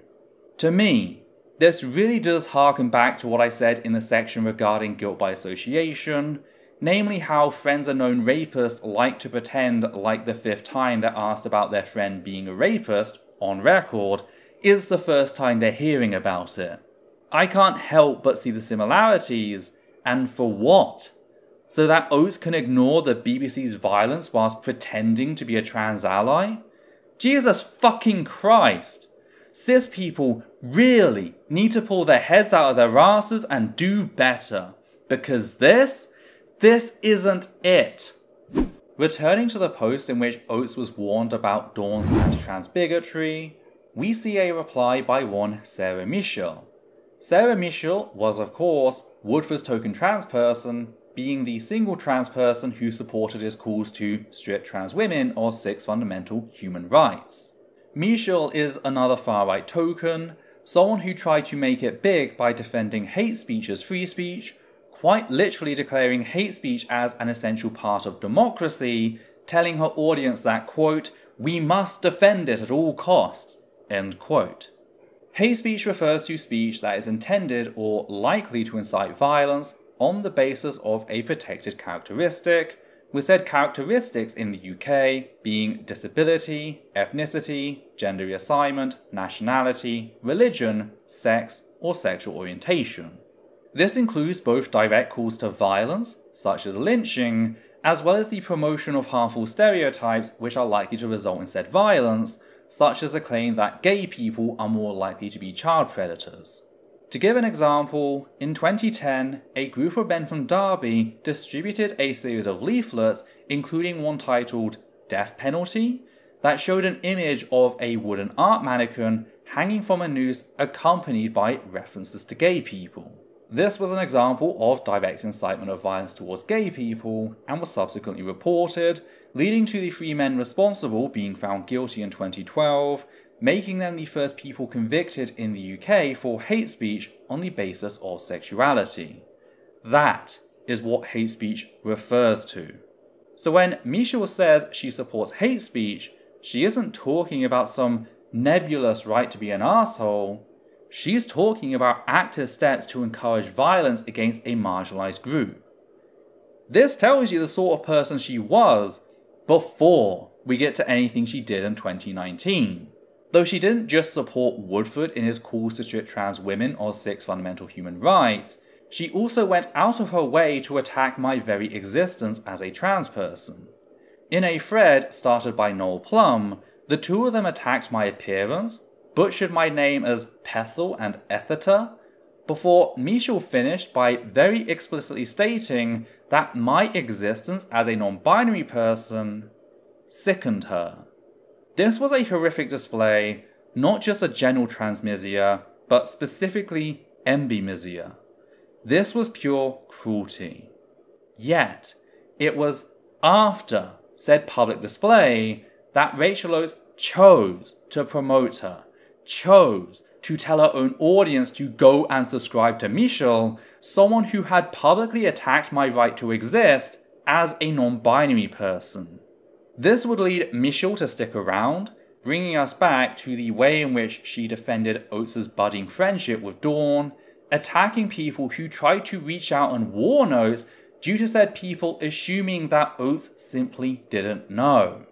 To me, this really does harken back to what I said in the section regarding guilt by association, namely how friends of known rapists like to pretend like the 5th time they're asked about their friend being a rapist, on record, is the first time they're hearing about it. I can't help but see the similarities, and for what? So that Oates can ignore the BBC's violence whilst pretending to be a trans ally? Jesus fucking Christ! Cis people really need to pull their heads out of their asses and do better. Because this isn't it. Returning to the post in which Oates was warned about Dawn's anti-trans bigotry, we see a reply by one Sarah Michel. Sarah Michel was, of course, Woodford's token trans person, being the single trans person who supported his calls to strip trans women of 6 fundamental human rights. Michel is another far-right token, someone who tried to make it big by defending hate speech as free speech, quite literally declaring hate speech as an essential part of democracy, telling her audience that, quote, "we must defend it at all costs," end quote. Hate speech refers to speech that is intended or likely to incite violence on the basis of a protected characteristic, with said characteristics in the UK being disability, ethnicity, gender reassignment, nationality, religion, sex, or sexual orientation. This includes both direct calls to violence, such as lynching, as well as the promotion of harmful stereotypes which are likely to result in said violence, such as a claim that gay people are more likely to be child predators. To give an example, in 2010, a group of men from Derby distributed a series of leaflets, including one titled "Death Penalty," that showed an image of a wooden art mannequin hanging from a noose accompanied by references to gay people. This was an example of direct incitement of violence towards gay people, and was subsequently reported, leading to the 3 men responsible being found guilty in 2012, making them the first people convicted in the UK for hate speech on the basis of sexuality. That is what hate speech refers to. So when Michel says she supports hate speech, she isn't talking about some nebulous right to be an asshole. She's talking about active steps to encourage violence against a marginalized group. This tells you the sort of person she was before we get to anything she did in 2019. Though she didn't just support Woodford in his calls to strip trans women of 6 fundamental human rights, she also went out of her way to attack my very existence as a trans person. In a thread started by Noel Plum, the 2 of them attacked my appearance, butchered my name as Pethel and Etheta, before Michel finished by very explicitly stating that my existence as a non-binary person sickened her. This was a horrific display, not just of general transmisia, but specifically embimisia. This was pure cruelty. Yet, it was after said public display that Rachel Oates chose to promote her, chose to tell her own audience to go and subscribe to Michel, someone who had publicly attacked my right to exist as a non-binary person. This would lead Michel to stick around, bringing us back to the way in which she defended Oates' budding friendship with Dawn, attacking people who tried to reach out and warn Oates due to said people assuming that Oates simply didn't know.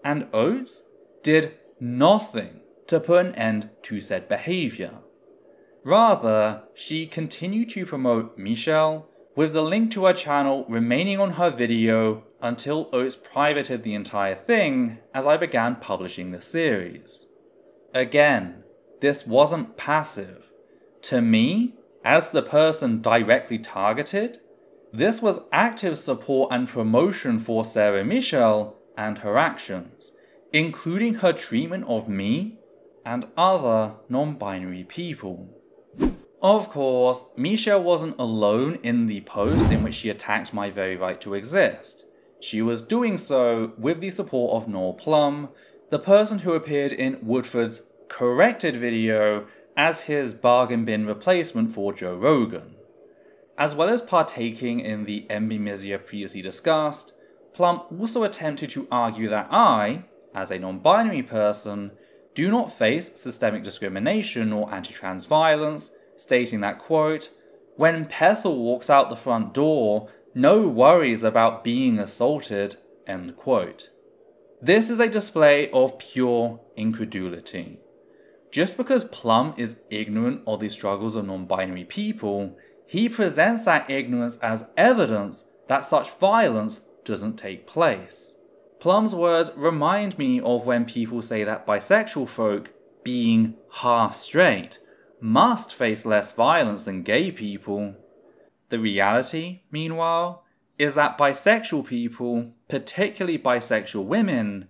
And Oates did nothing to put an end to said behaviour. Rather, she continued to promote Michel, with the link to her channel remaining on her video until Oates privated the entire thing as I began publishing the series. Again, this wasn't passive. To me, as the person directly targeted, this was active support and promotion for Sarah Michel and her actions, including her treatment of me and other non-binary people. Of course, Michel wasn't alone in the post in which she attacked my very right to exist. She was doing so with the support of Noel Plum, the person who appeared in Woodford's corrected video as his bargain bin replacement for Joe Rogan. As well as partaking in the embimisia previously discussed, Plum also attempted to argue that I, as a non-binary person, do not face systemic discrimination or anti-trans violence, stating that, quote, "When Pethel walks out the front door, no worries about being assaulted," end quote. This is a display of pure incredulity. Just because Plum is ignorant of the struggles of non-binary people, he presents that ignorance as evidence that such violence doesn't take place. Plum's words remind me of when people say that bisexual folk, being half straight, must face less violence than gay people. The reality, meanwhile, is that bisexual people, particularly bisexual women,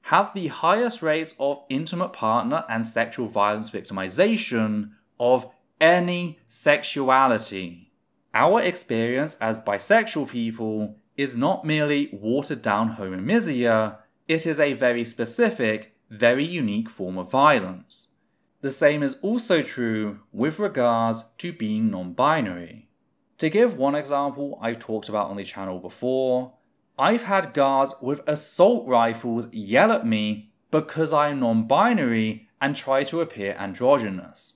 have the highest rates of intimate partner and sexual violence victimization of any sexuality. Our experience as bisexual people is not merely watered down homophobia, it is a very specific, very unique form of violence. The same is also true with regards to being non-binary. To give one example I've talked about on the channel before, I've had guards with assault rifles yell at me because I'm non-binary and try to appear androgynous.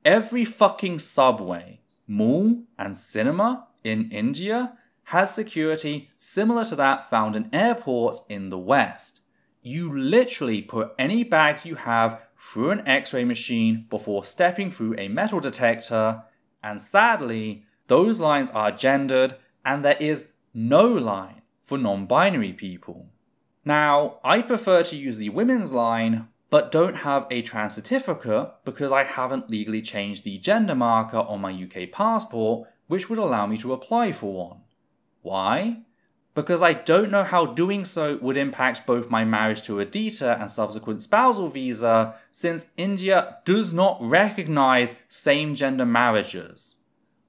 Every fucking subway, mall and cinema in India has security similar to that found in airports in the West. You literally put any bags you have through an X-ray machine before stepping through a metal detector, and sadly, those lines are gendered and there is no line for non-binary people. Now, I prefer to use the women's line, but don't have a trans certificate because I haven't legally changed the gender marker on my UK passport, which would allow me to apply for one. Why? Because I don't know how doing so would impact both my marriage to Aditya and subsequent spousal visa, since India does not recognise same-gender marriages.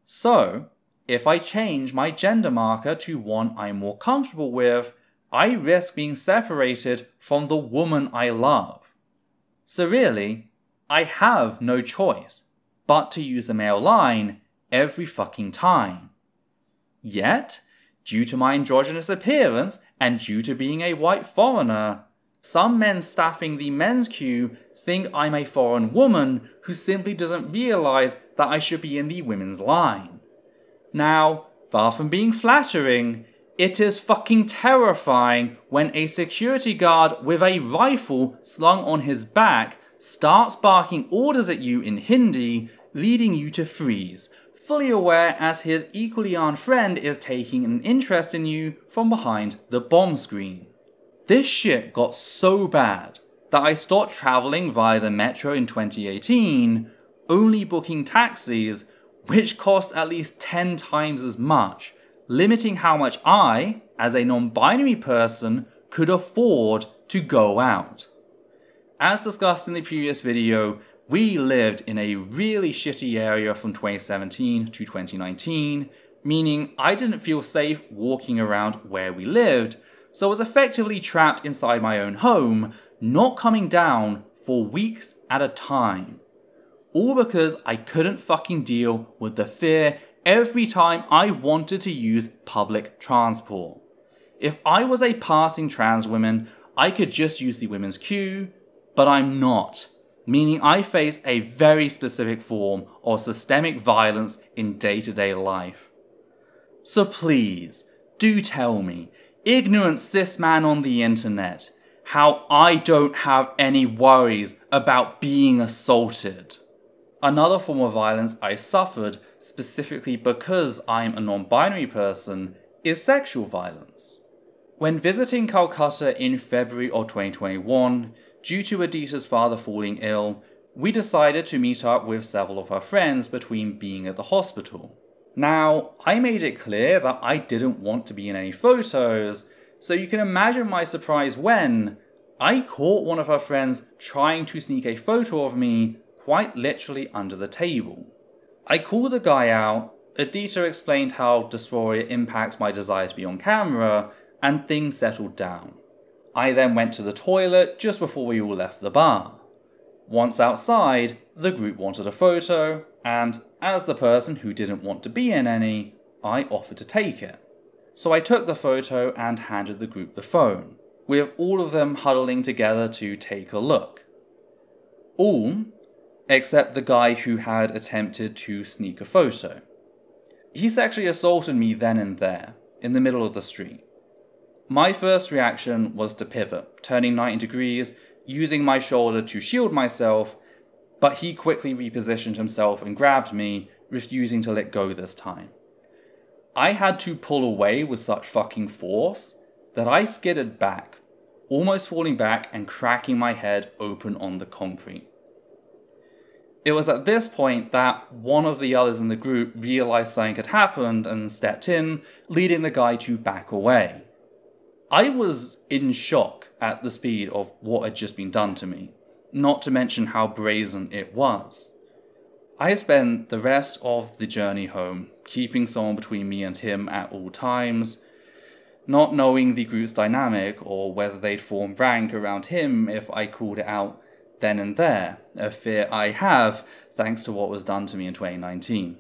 So, if I change my gender marker to one I'm more comfortable with, I risk being separated from the woman I love. So really, I have no choice but to use the male line every fucking time. Yet, due to my androgynous appearance and due to being a white foreigner, some men staffing the men's queue think I'm a foreign woman who simply doesn't realise that I should be in the women's line. Now, far from being flattering, it is fucking terrifying when a security guard with a rifle slung on his back starts barking orders at you in Hindi, leading you to freeze, fully aware as his equally armed friend is taking an interest in you from behind the bomb screen. This shit got so bad that I stopped travelling via the metro in 2018, only booking taxis, which cost at least 10 times as much, limiting how much I, as a non-binary person, could afford to go out. As discussed in the previous video, we lived in a really shitty area from 2017 to 2019, meaning I didn't feel safe walking around where we lived, so I was effectively trapped inside my own home, not coming down for weeks at a time. All because I couldn't fucking deal with the fear every time I wanted to use public transport. If I was a passing trans woman, I could just use the women's queue, but I'm not, meaning I face a very specific form of systemic violence in day-to-day life. So please, do tell me, ignorant cis man on the internet, how I don't have any worries about being assaulted. Another form of violence I suffered, specifically because I'm a non-binary person, is sexual violence. When visiting Calcutta in February of 2021, due to Adita's father falling ill, we decided to meet up with several of her friends between being at the hospital. Now, I made it clear that I didn't want to be in any photos, so you can imagine my surprise when I caught one of her friends trying to sneak a photo of me quite literally under the table. I called the guy out, Adita explained how dysphoria impacts my desire to be on camera, and things settled down. I then went to the toilet just before we all left the bar. Once outside, the group wanted a photo, and as the person who didn't want to be in any, I offered to take it. So I took the photo and handed the group the phone, with all of them huddling together to take a look. All except the guy who had attempted to sneak a photo. He sexually assaulted me then and there, in the middle of the street. My first reaction was to pivot, turning 90 degrees, using my shoulder to shield myself, but he quickly repositioned himself and grabbed me, refusing to let go this time. I had to pull away with such fucking force that I skidded back, almost falling back and cracking my head open on the concrete. It was at this point that one of the others in the group realized something had happened and stepped in, leading the guy to back away. I was in shock at the speed of what had just been done to me, not to mention how brazen it was. I spent the rest of the journey home, keeping someone between me and him at all times, not knowing the group's dynamic or whether they'd form rank around him if I called it out then and there, a fear I have thanks to what was done to me in 2019.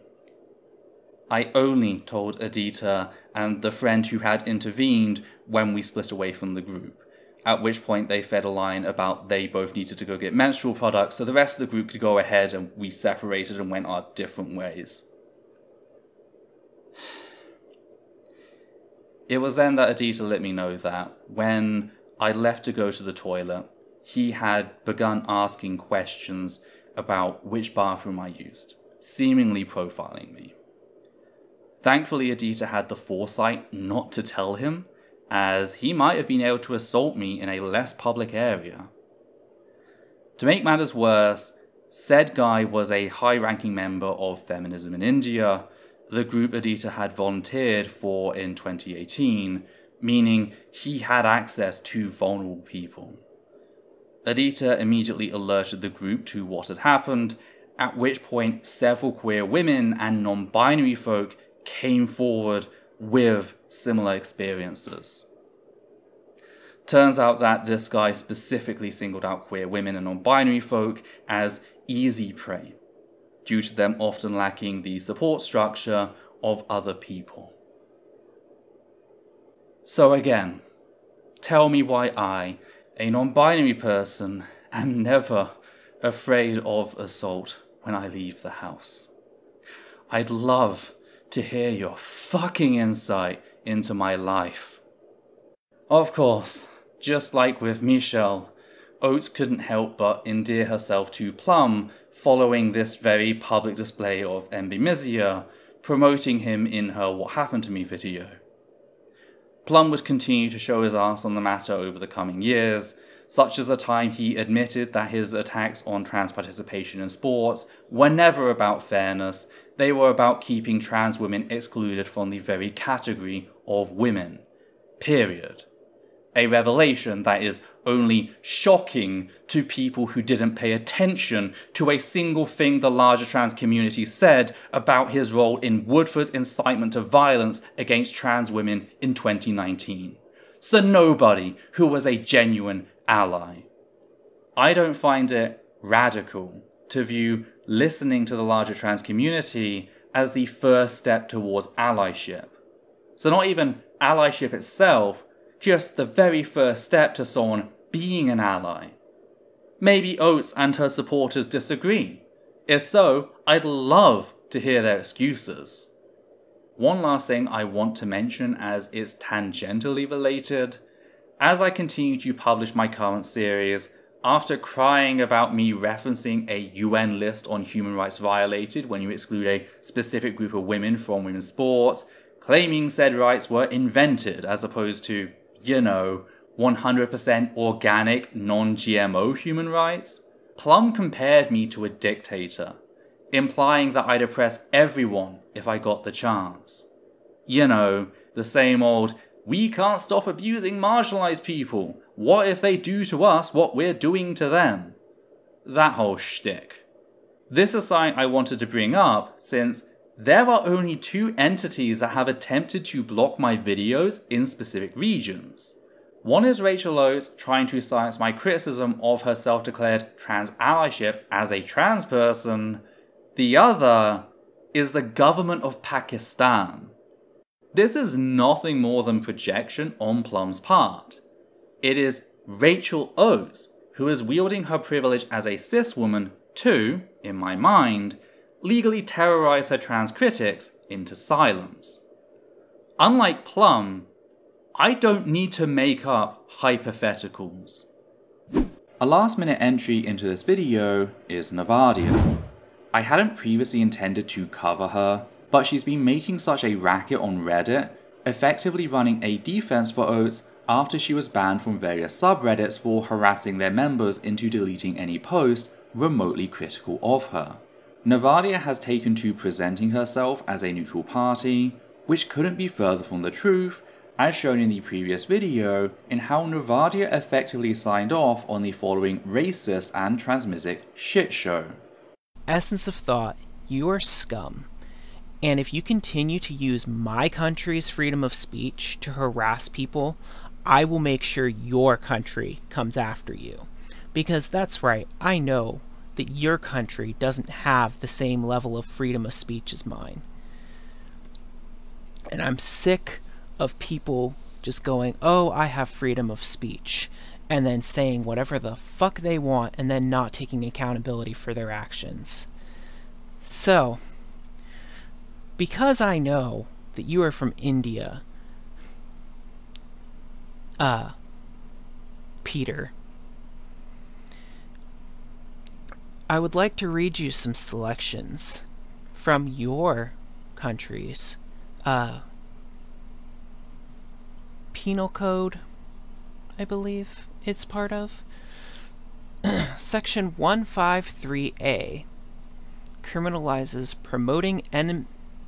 I only told Adita and the friend who had intervened when we split away from the group, at which point they fed a line about they both needed to go get menstrual products so the rest of the group could go ahead, and we separated and went our different ways. It was then that Adita let me know that, when I left to go to the toilet, he had begun asking questions about which bathroom I used, seemingly profiling me. Thankfully, Adita had the foresight not to tell him, as he might have been able to assault me in a less public area. To make matters worse, said guy was a high-ranking member of feminism in India, the group Adita had volunteered for in 2018, meaning he had access to vulnerable people. Adita immediately alerted the group to what had happened, at which point several queer women and non-binary folk came forward with similar experiences. Turns out that this guy specifically singled out queer women and non-binary folk as easy prey, due to them often lacking the support structure of other people. So again, tell me why I, a non-binary person, am never afraid of assault when I leave the house. I'd love to hear your fucking insight into my life. Of course, just like with Michel, Oates couldn't help but endear herself to Plum following this very public display of ambimisia, promoting him in her What Happened to Me video. Plum would continue to show his ass on the matter over the coming years, such as the time he admitted that his attacks on trans participation in sports were never about fairness, they were about keeping trans women excluded from the very category of women. Period. A revelation that is only shocking to people who didn't pay attention to a single thing the larger trans community said about his role in Woodford's incitement to violence against trans women in 2019. So nobody who was a genuine ally. I don't find it radical to view listening to the larger trans community as the first step towards allyship. So not even allyship itself, just the very first step to someone being an ally. Maybe Oates and her supporters disagree. If so, I'd love to hear their excuses. One last thing I want to mention, as it's tangentially related. As I continue to publish my current series, after crying about me referencing a UN list on human rights violated when you exclude a specific group of women from women's sports, claiming said rights were invented as opposed to, 100% organic, non-GMO human rights, Plum compared me to a dictator, implying that I'd oppress everyone if I got the chance. The same old, we can't stop abusing marginalized people. What if they do to us what we're doing to them? That whole shtick. This is something I wanted to bring up since there are only 2 entities that have attempted to block my videos in specific regions. One is Rachel Oates trying to silence my criticism of her self-declared trans allyship as a trans person. The other is the government of Pakistan. This is nothing more than projection on Plum's part. It is Rachel Oates who is wielding her privilege as a cis woman to, in my mind, legally terrorize her trans critics into silence. Unlike Plum, I don't need to make up hypotheticals. A last minute entry into this video is Nervardia. I hadn't previously intended to cover her, but she's been making such a racket on Reddit, effectively running a defense for Oates after she was banned from various subreddits for harassing their members into deleting any post remotely critical of her. Nervardia has taken to presenting herself as a neutral party, which couldn't be further from the truth, as shown in the previous video in how Nervardia effectively signed off on the following racist and transmissive shitshow. Essence of Thought, you are scum. And if you continue to use my country's freedom of speech to harass people, I will make sure your country comes after you. Because that's right, I know that your country doesn't have the same level of freedom of speech as mine. And I'm sick of people just going, oh, I have freedom of speech, and then saying whatever the fuck they want and then not taking accountability for their actions. So, because I know that you are from India, Peter, I would like to read you some selections from your country's penal code, I believe it's part of. Section 153A criminalizes promoting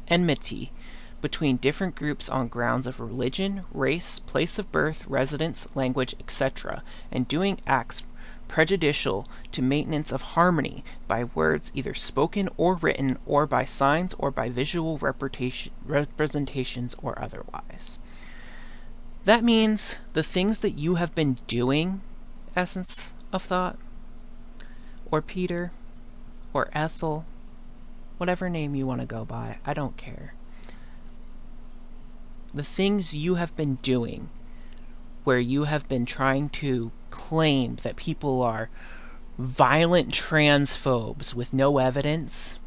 enmity between different groups on grounds of religion, race, place of birth, residence, language, etc., and doing acts prejudicial to maintenance of harmony by words either spoken or written, or by signs, or by visual representations, or otherwise. That means the things that you have been doing, Essence of Thought, or Peter, or Ethel, whatever name you want to go by, I don't care. The things you have been doing, where you have been trying to claim that people are violent transphobes with no evidence,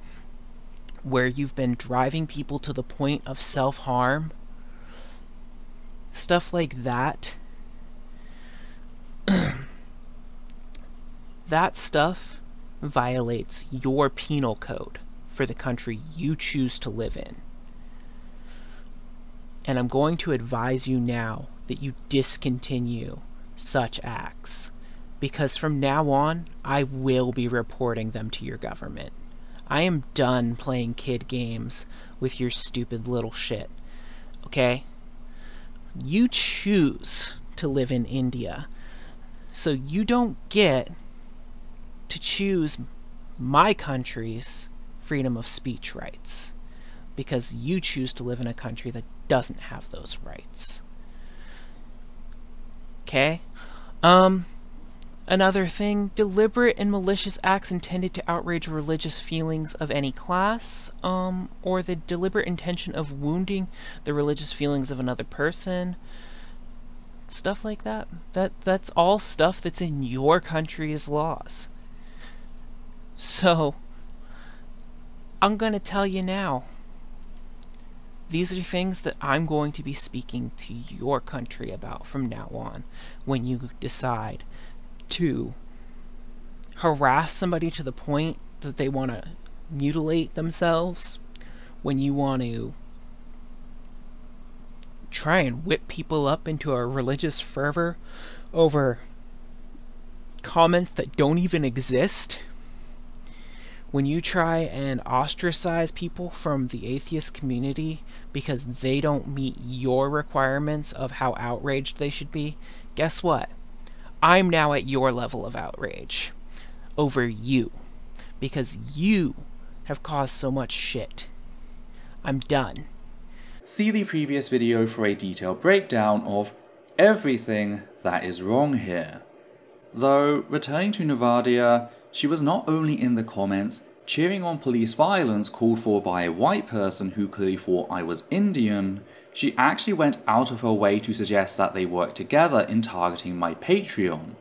where you've been driving people to the point of self-harm, stuff like that, that stuff violates your penal code for the country you choose to live in. And I'm going to advise you now that you discontinue such acts, because from now on, I will be reporting them to your government. I am done playing kid games with your stupid little shit, okay? You choose to live in India, so you don't get to choose my country's freedom of speech rights, because you choose to live in a country that doesn't have those rights. Okay? Another thing, deliberate and malicious acts intended to outrage religious feelings of any class, or the deliberate intention of wounding the religious feelings of another person. Stuff like that. That's all stuff that's in your country's laws. So, I'm gonna tell you now These are things that I'm going to be speaking to your country about from now on when you decide to harass somebody to the point that they want to mutilate themselves, when you want to try and whip people up into a religious fervor over comments that don't even exist, when you try and ostracize people from the atheist community because they don't meet your requirements of how outraged they should be, guess what? I'm now at your level of outrage over you because you have caused so much shit. I'm done. See the previous video for a detailed breakdown of everything that is wrong here. Though, returning to Nervardia, she was not only in the comments cheering on police violence called for by a white person who clearly thought I was Indian, she actually went out of her way to suggest that they work together in targeting my Patreon.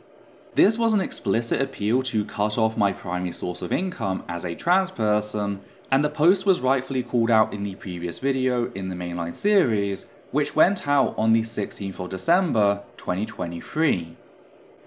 This was an explicit appeal to cut off my primary source of income as a trans person, and the post was rightfully called out in the previous video in the Mainline Series, which went out on the 16th of December 2023.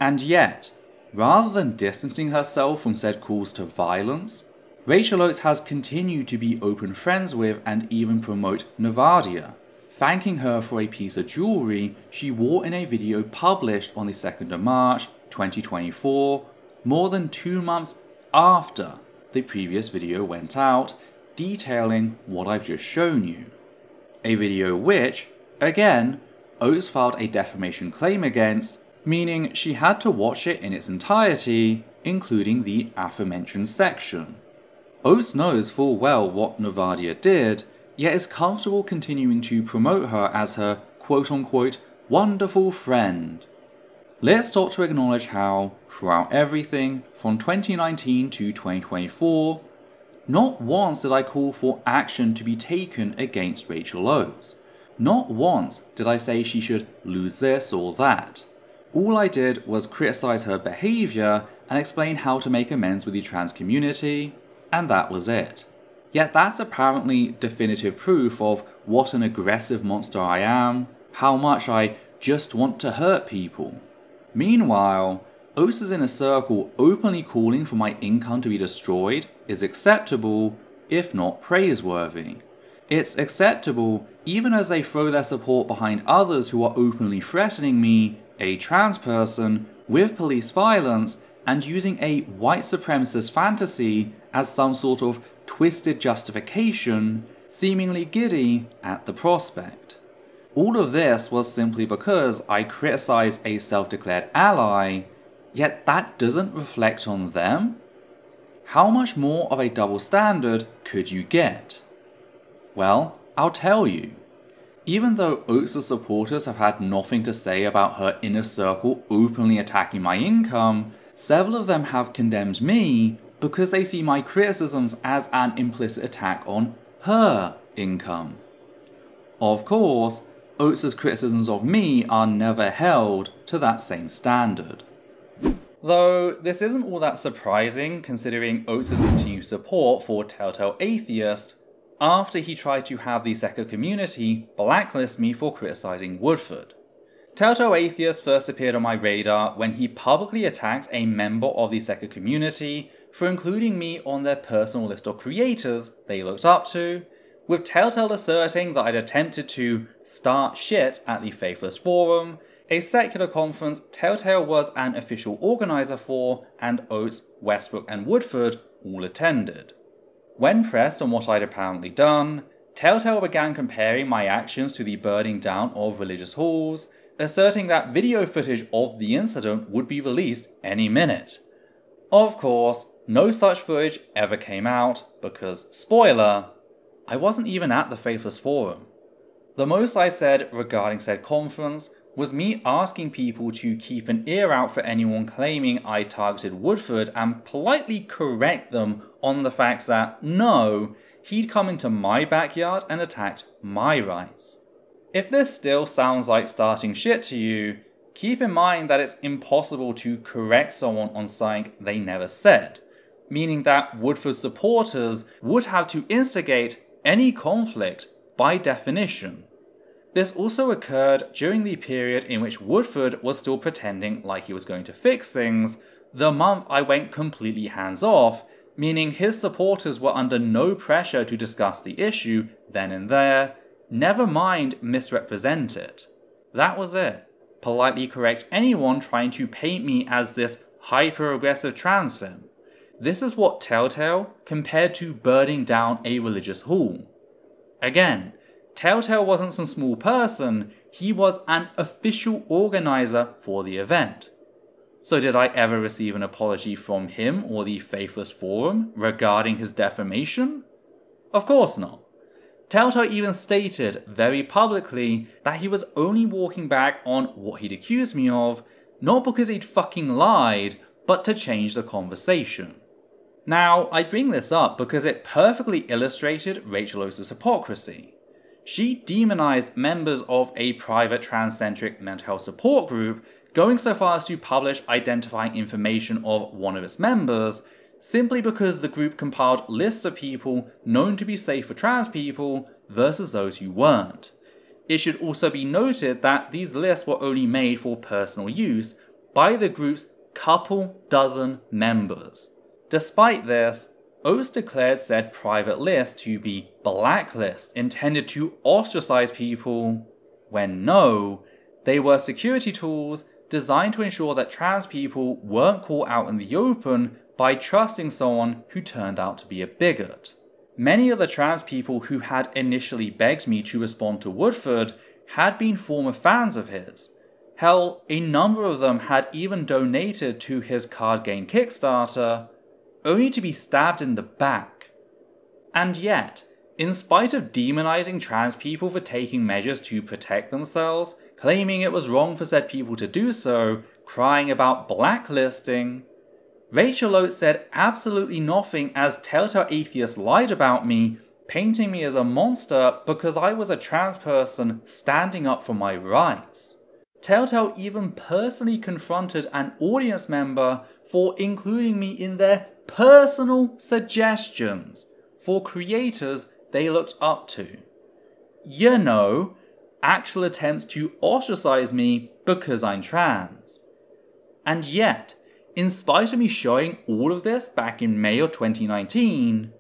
And yet, rather than distancing herself from said calls to violence, Rachel Oates has continued to be open friends with and even promote Nervardia, thanking her for a piece of jewellery she wore in a video published on the 2nd of March 2024, more than 2 months after the previous video went out, detailing what I've just shown you. A video which, again, Oates filed a defamation claim against, meaning she had to watch it in its entirety, including the aforementioned section. Oates knows full well what Nervardia did, yet is comfortable continuing to promote her as her quote-unquote wonderful friend. Let's start to acknowledge how, throughout everything from 2019 to 2024, not once did I call for action to be taken against Rachel Oates. Not once did I say she should lose this or that. All I did was criticise her behaviour and explain how to make amends with the trans community, and that was it. Yet that's apparently definitive proof of what an aggressive monster I am, how much I just want to hurt people. Meanwhile, Oates is in a circle openly calling for my income to be destroyed is acceptable, if not praiseworthy. It's acceptable even as they throw their support behind others who are openly threatening me, a trans person, with police violence and using a white supremacist fantasy as some sort of twisted justification, seemingly giddy at the prospect. All of this was simply because I criticised a self-declared ally, yet that doesn't reflect on them? How much more of a double standard could you get? Well, I'll tell you. Even though Oates' supporters have had nothing to say about her inner circle openly attacking my income, several of them have condemned me because they see my criticisms as an implicit attack on her income. Of course, Oates' criticisms of me are never held to that same standard. Though this isn't all that surprising considering Oates' continued support for Telltale Atheist after he tried to have the Secker community blacklist me for criticising Woodford. Telltale Atheist first appeared on my radar when he publicly attacked a member of the Secker community for including me on their personal list of creators they looked up to, with Telltale asserting that I'd attempted to start shit at the Faithless Forum, a secular conference Telltale was an official organiser for, and Oates, Westbrook and Woodford all attended. When pressed on what I'd apparently done, Telltale began comparing my actions to the burning down of religious halls, asserting that video footage of the incident would be released any minute. Of course, no such footage ever came out because, spoiler, I wasn't even at the Faithless Forum. The most I said regarding said conference was me asking people to keep an ear out for anyone claiming I targeted Woodford and politely correct them on the facts that, no, he'd come into my backyard and attacked my rights. If this still sounds like starting shit to you, keep in mind that it's impossible to correct someone on something they never said, meaning that Woodford supporters would have to instigate any conflict by definition. This also occurred during the period in which Woodford was still pretending like he was going to fix things, the month I went completely hands-off, meaning his supporters were under no pressure to discuss the issue then and there, never mind misrepresent it. That was it. Politely correct anyone trying to paint me as this hyper-aggressive trans femme. This is what Telltale compared to burning down a religious hall. Again, Telltale wasn't some small person, he was an official organizer for the event. So did I ever receive an apology from him or the Faithless Forum regarding his defamation? Of course not. Telltale even stated very publicly that he was only walking back on what he'd accused me of, not because he'd fucking lied, but to change the conversation. Now, I bring this up because it perfectly illustrated Rachel Oates' hypocrisy. She demonized members of a private transcentric mental health support group, going so far as to publish identifying information of one of its members, simply because the group compiled lists of people known to be safe for trans people versus those who weren't. It should also be noted that these lists were only made for personal use by the group's couple dozen members. Despite this, Oates declared said private list to be blacklist intended to ostracize people, when no, they were security tools designed to ensure that trans people weren't caught out in the open by trusting someone who turned out to be a bigot. Many of the trans people who had initially begged me to respond to Woodford had been former fans of his. Hell, a number of them had even donated to his card game Kickstarter, only to be stabbed in the back. And yet, in spite of demonizing trans people for taking measures to protect themselves, claiming it was wrong for said people to do so, crying about blacklisting, Rachel Oates said absolutely nothing as Telltale Atheist lied about me, painting me as a monster because I was a trans person standing up for my rights. Telltale even personally confronted an audience member for including me in their personal suggestions for creators they looked up to. You know, actual attempts to ostracize me because I'm trans. And yet, in spite of me showing all of this back in May of 2019,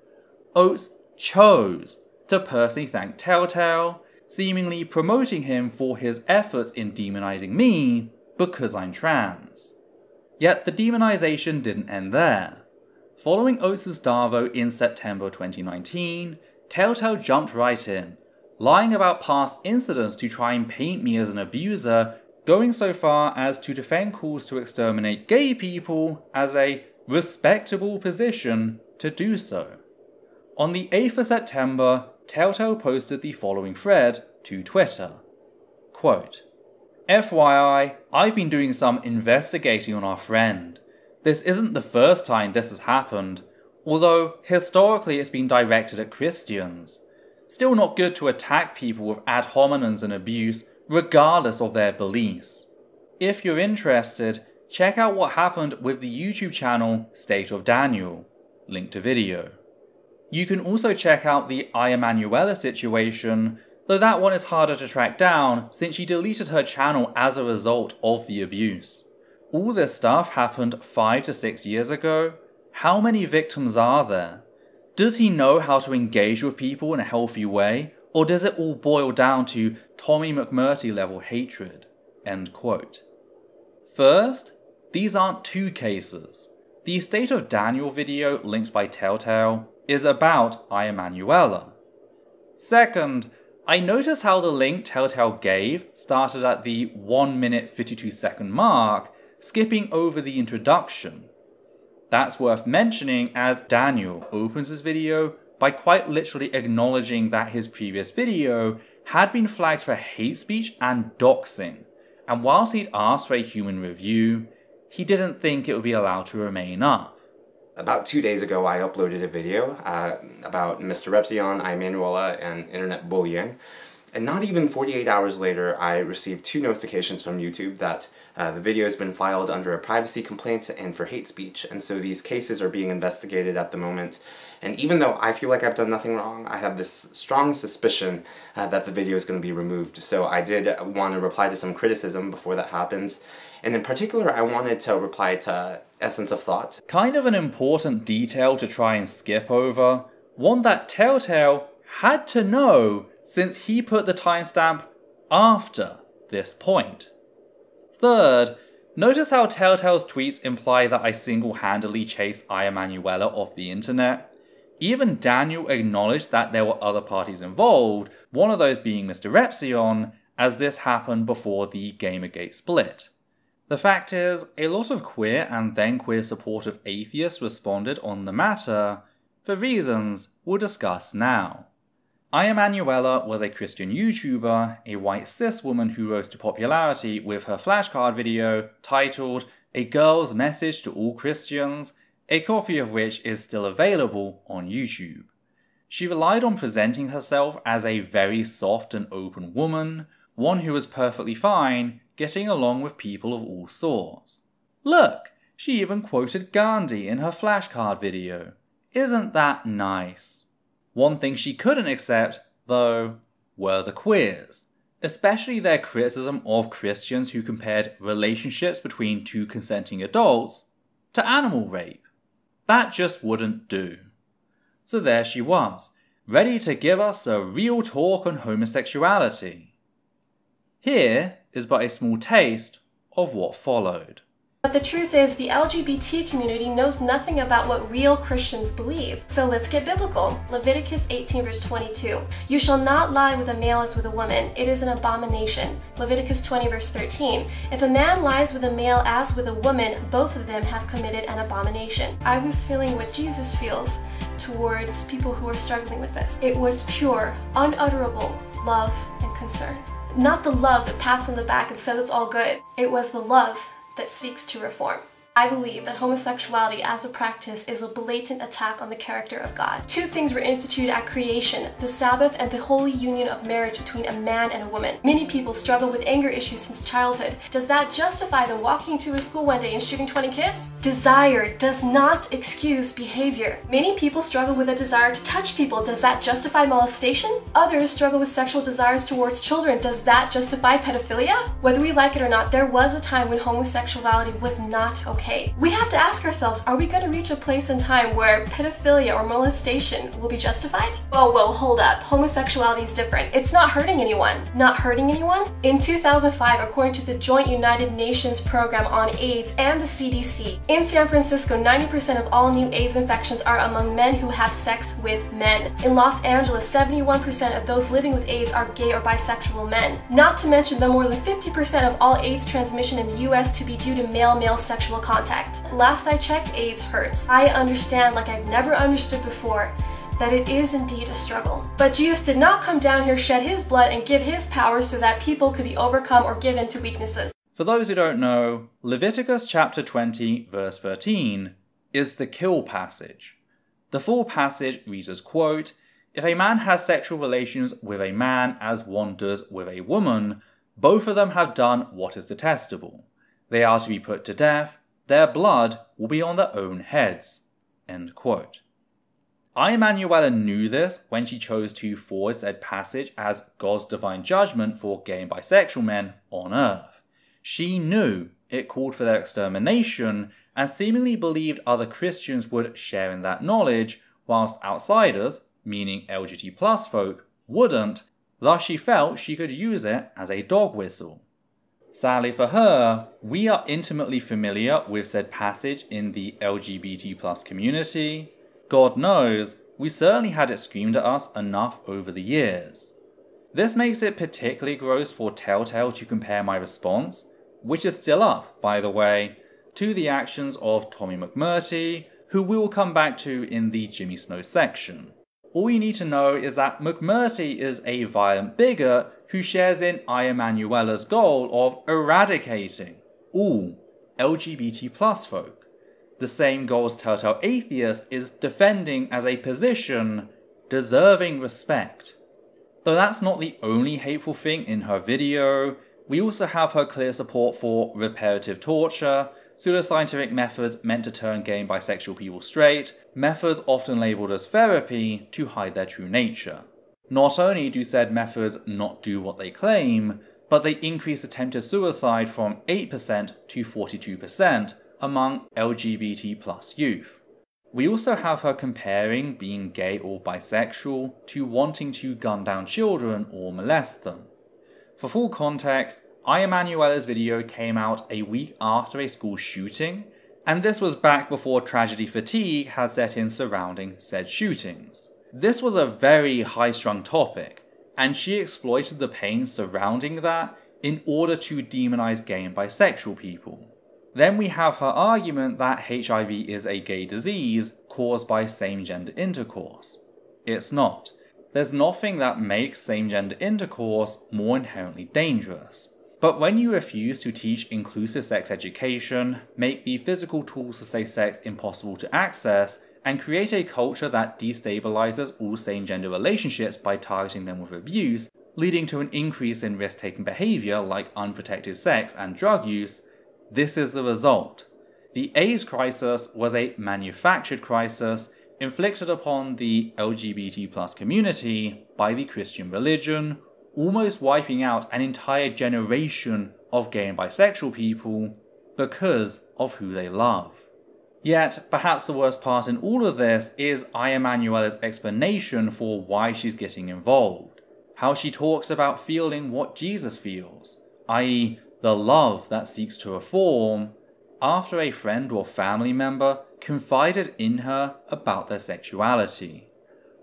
Oates chose to personally thank Telltale, seemingly promoting him for his efforts in demonizing me because I'm trans. Yet the demonization didn't end there. Following Oates' Darvo in September 2019, Telltale jumped right in, lying about past incidents to try and paint me as an abuser, going so far as to defend calls to exterminate gay people as a respectable position to do so. On the 8th of September, Telltale posted the following thread to Twitter. Quote, FYI, I've been doing some investigating on our friend. This isn't the first time this has happened, although historically it's been directed at Christians. Still not good to attack people with ad hominems and abuse, regardless of their beliefs. If you're interested, check out what happened with the YouTube channel State of Daniel, link to video. You can also check out the Emanuela situation, though that one is harder to track down since she deleted her channel as a result of the abuse. All this stuff happened 5 to 6 years ago. How many victims are there? Does he know how to engage with people in a healthy way, or does it all boil down to Tommy McMurtry level hatred? End quote. First, these aren't two cases. The State of Daniel video linked by Telltale is about Emanuela. Second, I noticed how the link Telltale gave started at the 1 minute 52 second mark, skipping over the introduction. That's worth mentioning as Daniel opens his video by quite literally acknowledging that his previous video had been flagged for hate speech and doxing, and whilst he'd asked for a human review, he didn't think it would be allowed to remain up. About 2 days ago, I uploaded a video about Mr. Repzion, Emanuela, and internet bullying. And not even 48 hours later, I received 2 notifications from YouTube that the video has been filed under a privacy complaint and for hate speech, and so these cases are being investigated at the moment. And even though I feel like I've done nothing wrong, I have this strong suspicion that the video is going to be removed. So I did want to reply to some criticism before that happens. And in particular, I wanted to reply to Essence of Thought. Kind of an important detail to try and skip over, one that Telltale had to know since he put the timestamp after this point. Third, notice how Telltale's tweets imply that I single-handedly chased Aya Manuela off the internet. Even Daniel acknowledged that there were other parties involved, one of those being Mr. Repsion, as this happened before the Gamergate split. The fact is, a lot of queer and then queer supportive atheists responded on the matter, for reasons we'll discuss now. Aya Manuela was a Christian YouTuber, a white cis woman who rose to popularity with her flashcard video titled A Girl's Message to All Christians, a copy of which is still available on YouTube. She relied on presenting herself as a very soft and open woman, one who was perfectly fine getting along with people of all sorts. Look, she even quoted Gandhi in her flashcard video. Isn't that nice? One thing she couldn't accept, though, were the queers, especially their criticism of Christians who compared relationships between 2 consenting adults to animal rape. That just wouldn't do. So there she was, ready to give us a real talk on homosexuality. Here is but a small taste of what followed. But the truth is, the LGBT community knows nothing about what real Christians believe. So let's get biblical. Leviticus 18 verse 22. You shall not lie with a male as with a woman. It is an abomination. Leviticus 20 verse 13. If a man lies with a male as with a woman, both of them have committed an abomination. I was feeling what Jesus feels towards people who are struggling with this. It was pure, unutterable love and concern. Not the love that pats on the back and says it's all good. It was the love that seeks to reform. I believe that homosexuality as a practice is a blatant attack on the character of God. 2 things were instituted at creation: the Sabbath and the holy union of marriage between a man and a woman. Many people struggle with anger issues since childhood. Does that justify them walking into a school one day and shooting 20 kids? Desire does not excuse behavior. Many people struggle with a desire to touch people. Does that justify molestation? Others struggle with sexual desires towards children. Does that justify pedophilia? Whether we like it or not, there was a time when homosexuality was not okay. We have to ask ourselves, are we going to reach a place in time where pedophilia or molestation will be justified? Whoa, hold up. Homosexuality is different. It's not hurting anyone. Not hurting anyone? In 2005, according to the Joint United Nations Program on AIDS and the CDC, in San Francisco, 90% of all new AIDS infections are among men who have sex with men. In Los Angeles, 71% of those living with AIDS are gay or bisexual men. Not to mention the more than 50% of all AIDS transmission in the US to be due to male-male sexual contact. Last I checked, AIDS hurts. I understand, like I've never understood before, that it is indeed a struggle. But Jesus did not come down here, shed his blood, and give his power so that people could be overcome or given to weaknesses. For those who don't know, Leviticus chapter 20 verse 13 is the kill passage. The full passage reads as, quote, "If a man has sexual relations with a man as one does with a woman, both of them have done what is detestable. They are to be put to death. Their blood will be on their own heads." End quote. Aya Manuela knew this when she chose to forward said passage as God's divine judgment for gay and bisexual men on earth. She knew it called for their extermination and seemingly believed other Christians would share in that knowledge, whilst outsiders, meaning LGBT+ folk, wouldn't, thus she felt she could use it as a dog whistle. Sadly for her, we are intimately familiar with said passage in the LGBT+ community. God knows, we certainly had it screamed at us enough over the years. This makes it particularly gross for Telltale to compare my response, which is still up, by the way, to the actions of Tommy McMurtry, who we will come back to in the Jimmy Snow section. All you need to know is that McMurtry is a violent bigot who shares in Aya Manuela's goal of eradicating all LGBT+ folk, the same goals Telltale Atheist is defending as a position deserving respect. Though that's not the only hateful thing in her video, we also have her clear support for reparative torture, pseudoscientific methods meant to turn gay and bisexual people straight, methods often labelled as therapy to hide their true nature. Not only do said methods not do what they claim, but they increase attempted suicide from 8% to 42% among LGBT+ youth. We also have her comparing being gay or bisexual to wanting to gun down children or molest them. For full context, Emanuela's video came out a week after a school shooting, and this was back before tragedy fatigue had set in surrounding said shootings. This was a very high-strung topic, and she exploited the pain surrounding that in order to demonize gay and bisexual people. Then we have her argument that HIV is a gay disease caused by same-gender intercourse. It's not. There's nothing that makes same-gender intercourse more inherently dangerous. But when you refuse to teach inclusive sex education, make the physical tools for safe sex impossible to access, and create a culture that destabilizes all same-gender relationships by targeting them with abuse, leading to an increase in risk-taking behavior like unprotected sex and drug use, this is the result. The AIDS crisis was a manufactured crisis inflicted upon the LGBT+ community by the Christian religion, almost wiping out an entire generation of gay and bisexual people because of who they love. Yet, perhaps the worst part in all of this is Emanuela's explanation for why she's getting involved. How she talks about feeling what Jesus feels, i.e., the love that seeks to reform, after a friend or family member confided in her about their sexuality.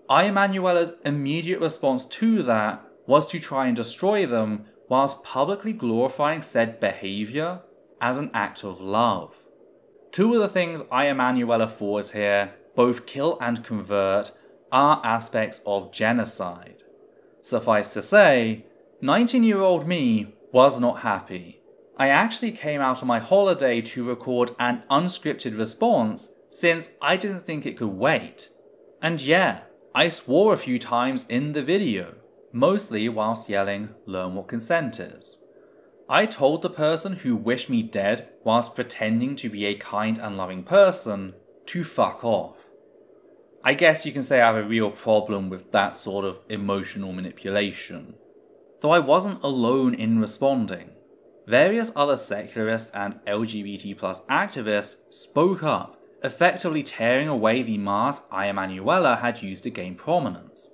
Emanuela's immediate response to that was to try and destroy them whilst publicly glorifying said behaviour as an act of love. Two of the things Emanuela forwards here, both kill and convert, are aspects of genocide. Suffice to say, 19-year-old me was not happy. I actually came out on my holiday to record an unscripted response since I didn't think it could wait. And yeah, I swore a few times in the video, mostly whilst yelling, "Learn what consent is." I told the person who wished me dead whilst pretending to be a kind and loving person to fuck off. I guess you can say I have a real problem with that sort of emotional manipulation. Though I wasn't alone in responding. Various other secularist and LGBT+ activists spoke up, effectively tearing away the mask Emanuela had used to gain prominence.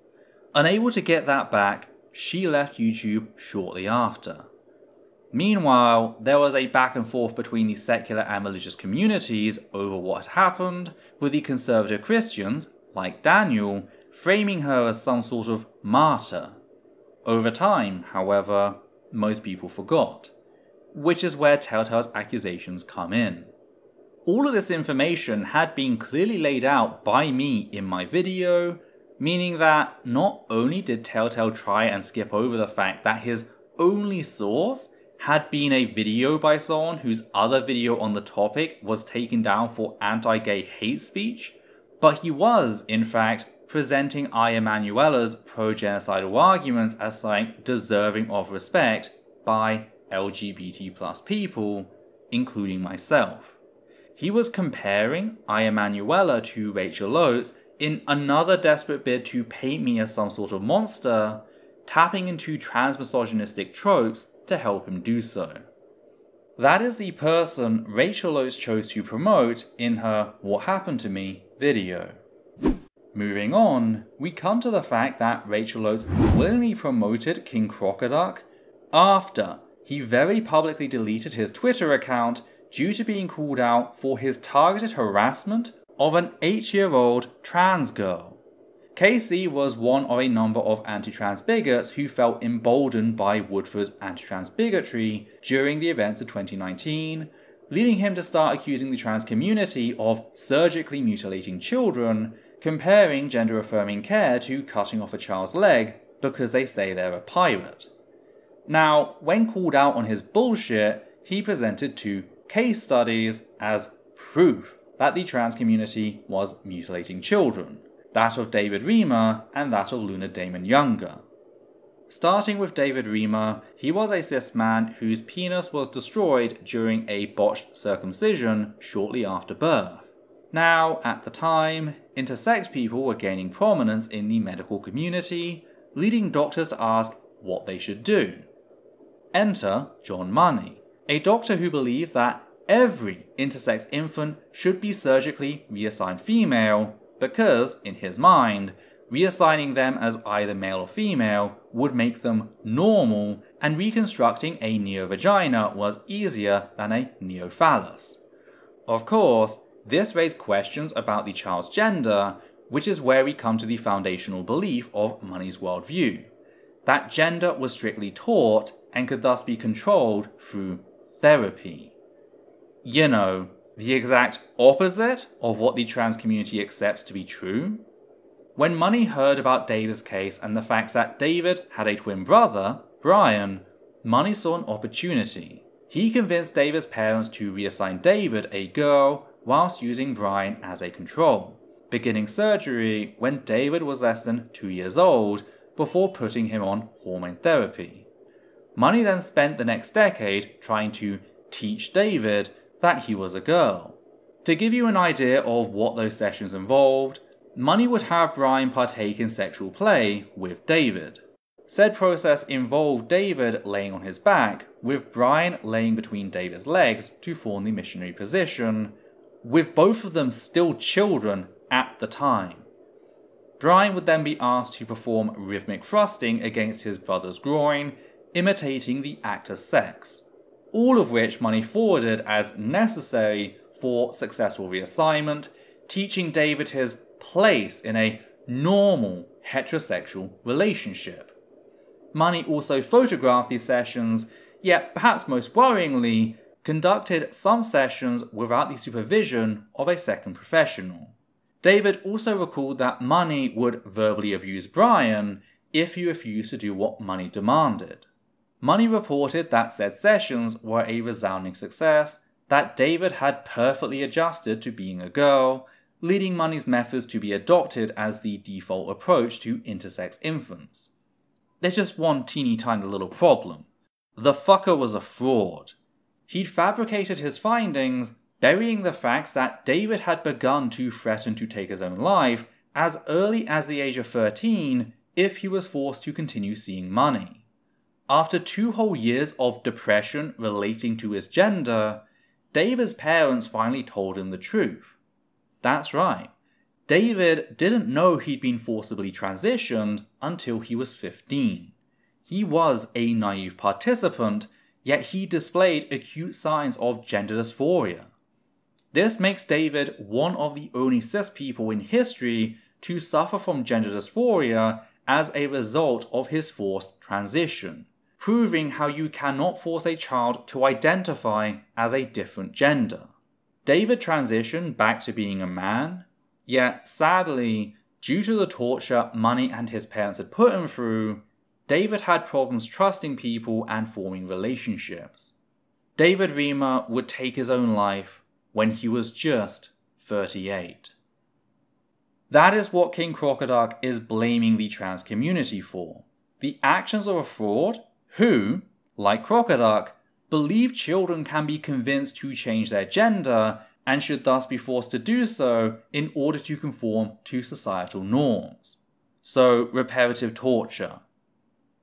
Unable to get that back, she left YouTube shortly after. Meanwhile, there was a back and forth between the secular and religious communities over what had happened, with the conservative Christians, like Daniel, framing her as some sort of martyr. Over time, however, most people forgot, which is where Telltale's accusations come in. All of this information had been clearly laid out by me in my video, meaning that not only did Telltale try and skip over the fact that his only source had been a video by someone whose other video on the topic was taken down for anti-gay hate speech, but he was, in fact, presenting Emanuela's pro-genocidal arguments as something deserving of respect by LGBT+ people, including myself. He was comparing Emanuela to Rachel Oates in another desperate bid to paint me as some sort of monster, tapping into trans-misogynistic tropes to help him do so. That is the person Rachel Oates chose to promote in her What Happened to Me video. Moving on, we come to the fact that Rachel Oates willingly promoted King Crocoduck after he very publicly deleted his Twitter account due to being called out for his targeted harassment of an 8-year-old trans girl. Casey was one of a number of anti-trans bigots who felt emboldened by Woodford's anti-trans bigotry during the events of 2019, leading him to start accusing the trans community of surgically mutilating children, comparing gender-affirming care to cutting off a child's leg because they say they're a pirate. Now, when called out on his bullshit, he presented 2 case studies as proof that the trans community was mutilating children, that of David Reimer and that of Luna Damon Younger. Starting with David Reimer, he was a cis man whose penis was destroyed during a botched circumcision shortly after birth. Now, at the time, intersex people were gaining prominence in the medical community, leading doctors to ask what they should do. Enter John Money, a doctor who believed that every intersex infant should be surgically reassigned female because, in his mind, reassigning them as either male or female would make them normal, and reconstructing a neovagina was easier than a neophallus. Of course, this raised questions about the child's gender, which is where we come to the foundational belief of Money's worldview, that gender was strictly taught and could thus be controlled through therapy. You know, the exact opposite of what the trans community accepts to be true. When Money heard about David's case and the fact that David had a twin brother, Brian, Money saw an opportunity. He convinced David's parents to reassign David a girl whilst using Brian as a control, beginning surgery when David was less than 2 years old before putting him on hormone therapy. Money then spent the next decade trying to teach David that he was a girl. To give you an idea of what those sessions involved, Money would have Brian partake in sexual play with David. Said process involved David laying on his back, with Brian laying between David's legs to form the missionary position, with both of them still children at the time. Brian would then be asked to perform rhythmic thrusting against his brother's groin, imitating the act of sex, all of which Money forwarded as necessary for successful reassignment, teaching David his place in a normal heterosexual relationship. Money also photographed these sessions, yet perhaps most worryingly, conducted some sessions without the supervision of a second professional. David also recalled that Money would verbally abuse Brian if he refused to do what Money demanded. Money reported that said sessions were a resounding success, that David had perfectly adjusted to being a girl, leading Money's methods to be adopted as the default approach to intersex infants. There's just one teeny tiny little problem. The fucker was a fraud. He'd fabricated his findings, burying the facts that David had begun to threaten to take his own life as early as the age of 13 if he was forced to continue seeing Money. After 2 whole years of depression relating to his gender, David's parents finally told him the truth. That's right, David didn't know he'd been forcibly transitioned until he was 15. He was a naive participant, yet he displayed acute signs of gender dysphoria. This makes David one of the only cis people in history to suffer from gender dysphoria as a result of his forced transition, proving how you cannot force a child to identify as a different gender. David transitioned back to being a man, yet sadly, due to the torture Money and his parents had put him through, David had problems trusting people and forming relationships. David Reimer would take his own life when he was just 38. That is what King Crocoduck is blaming the trans community for. The actions of a fraud who, like Crocoduck, believe children can be convinced to change their gender and should thus be forced to do so in order to conform to societal norms. So, reparative torture.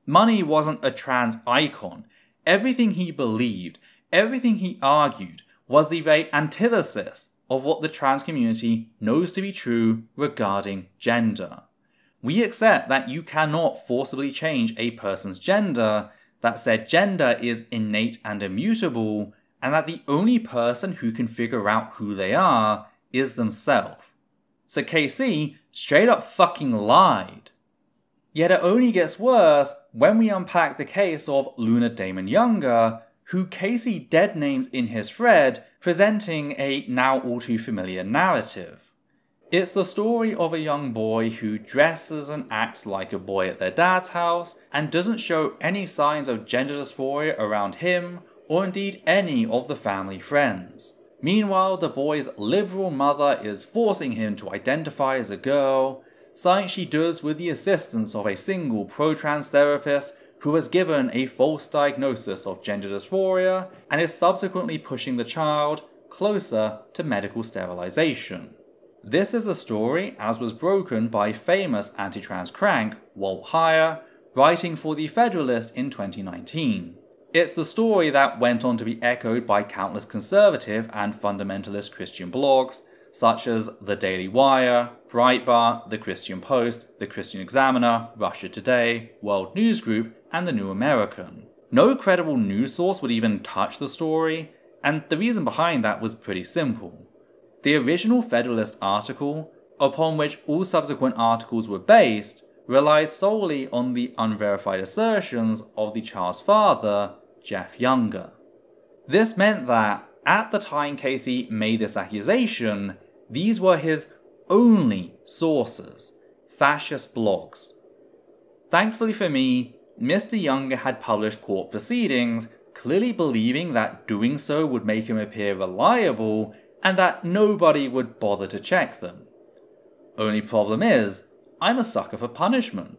Money wasn't a trans icon. Everything he believed, everything he argued, was the very antithesis of what the trans community knows to be true regarding gender. We accept that you cannot forcibly change a person's gender, that said gender is innate and immutable, and that the only person who can figure out who they are is themselves. So KC straight up fucking lied. Yet it only gets worse when we unpack the case of Luna Damon Younger, who Casey dead names in his thread, presenting a now all too familiar narrative. It's the story of a young boy who dresses and acts like a boy at their dad's house and doesn't show any signs of gender dysphoria around him or indeed any of the family friends. Meanwhile, the boy's liberal mother is forcing him to identify as a girl, something she does with the assistance of a single pro-trans therapist who was given a false diagnosis of gender dysphoria and is subsequently pushing the child closer to medical sterilization. This is the story as was broken by famous anti-trans crank Walt Heyer, writing for The Federalist in 2019. It's the story that went on to be echoed by countless conservative and fundamentalist Christian blogs, such as The Daily Wire, Breitbart, The Christian Post, The Christian Examiner, Russia Today, World News Group, and The New American. No credible news source would even touch the story, and the reason behind that was pretty simple. The original Federalist article, upon which all subsequent articles were based, relies solely on the unverified assertions of the child's father, Jeff Younger. This meant that, at the time Casey made this accusation, these were his only sources, fascist blogs. Thankfully for me, Mr. Younger had published court proceedings, clearly believing that doing so would make him appear reliable and that nobody would bother to check them. Only problem is, I'm a sucker for punishment.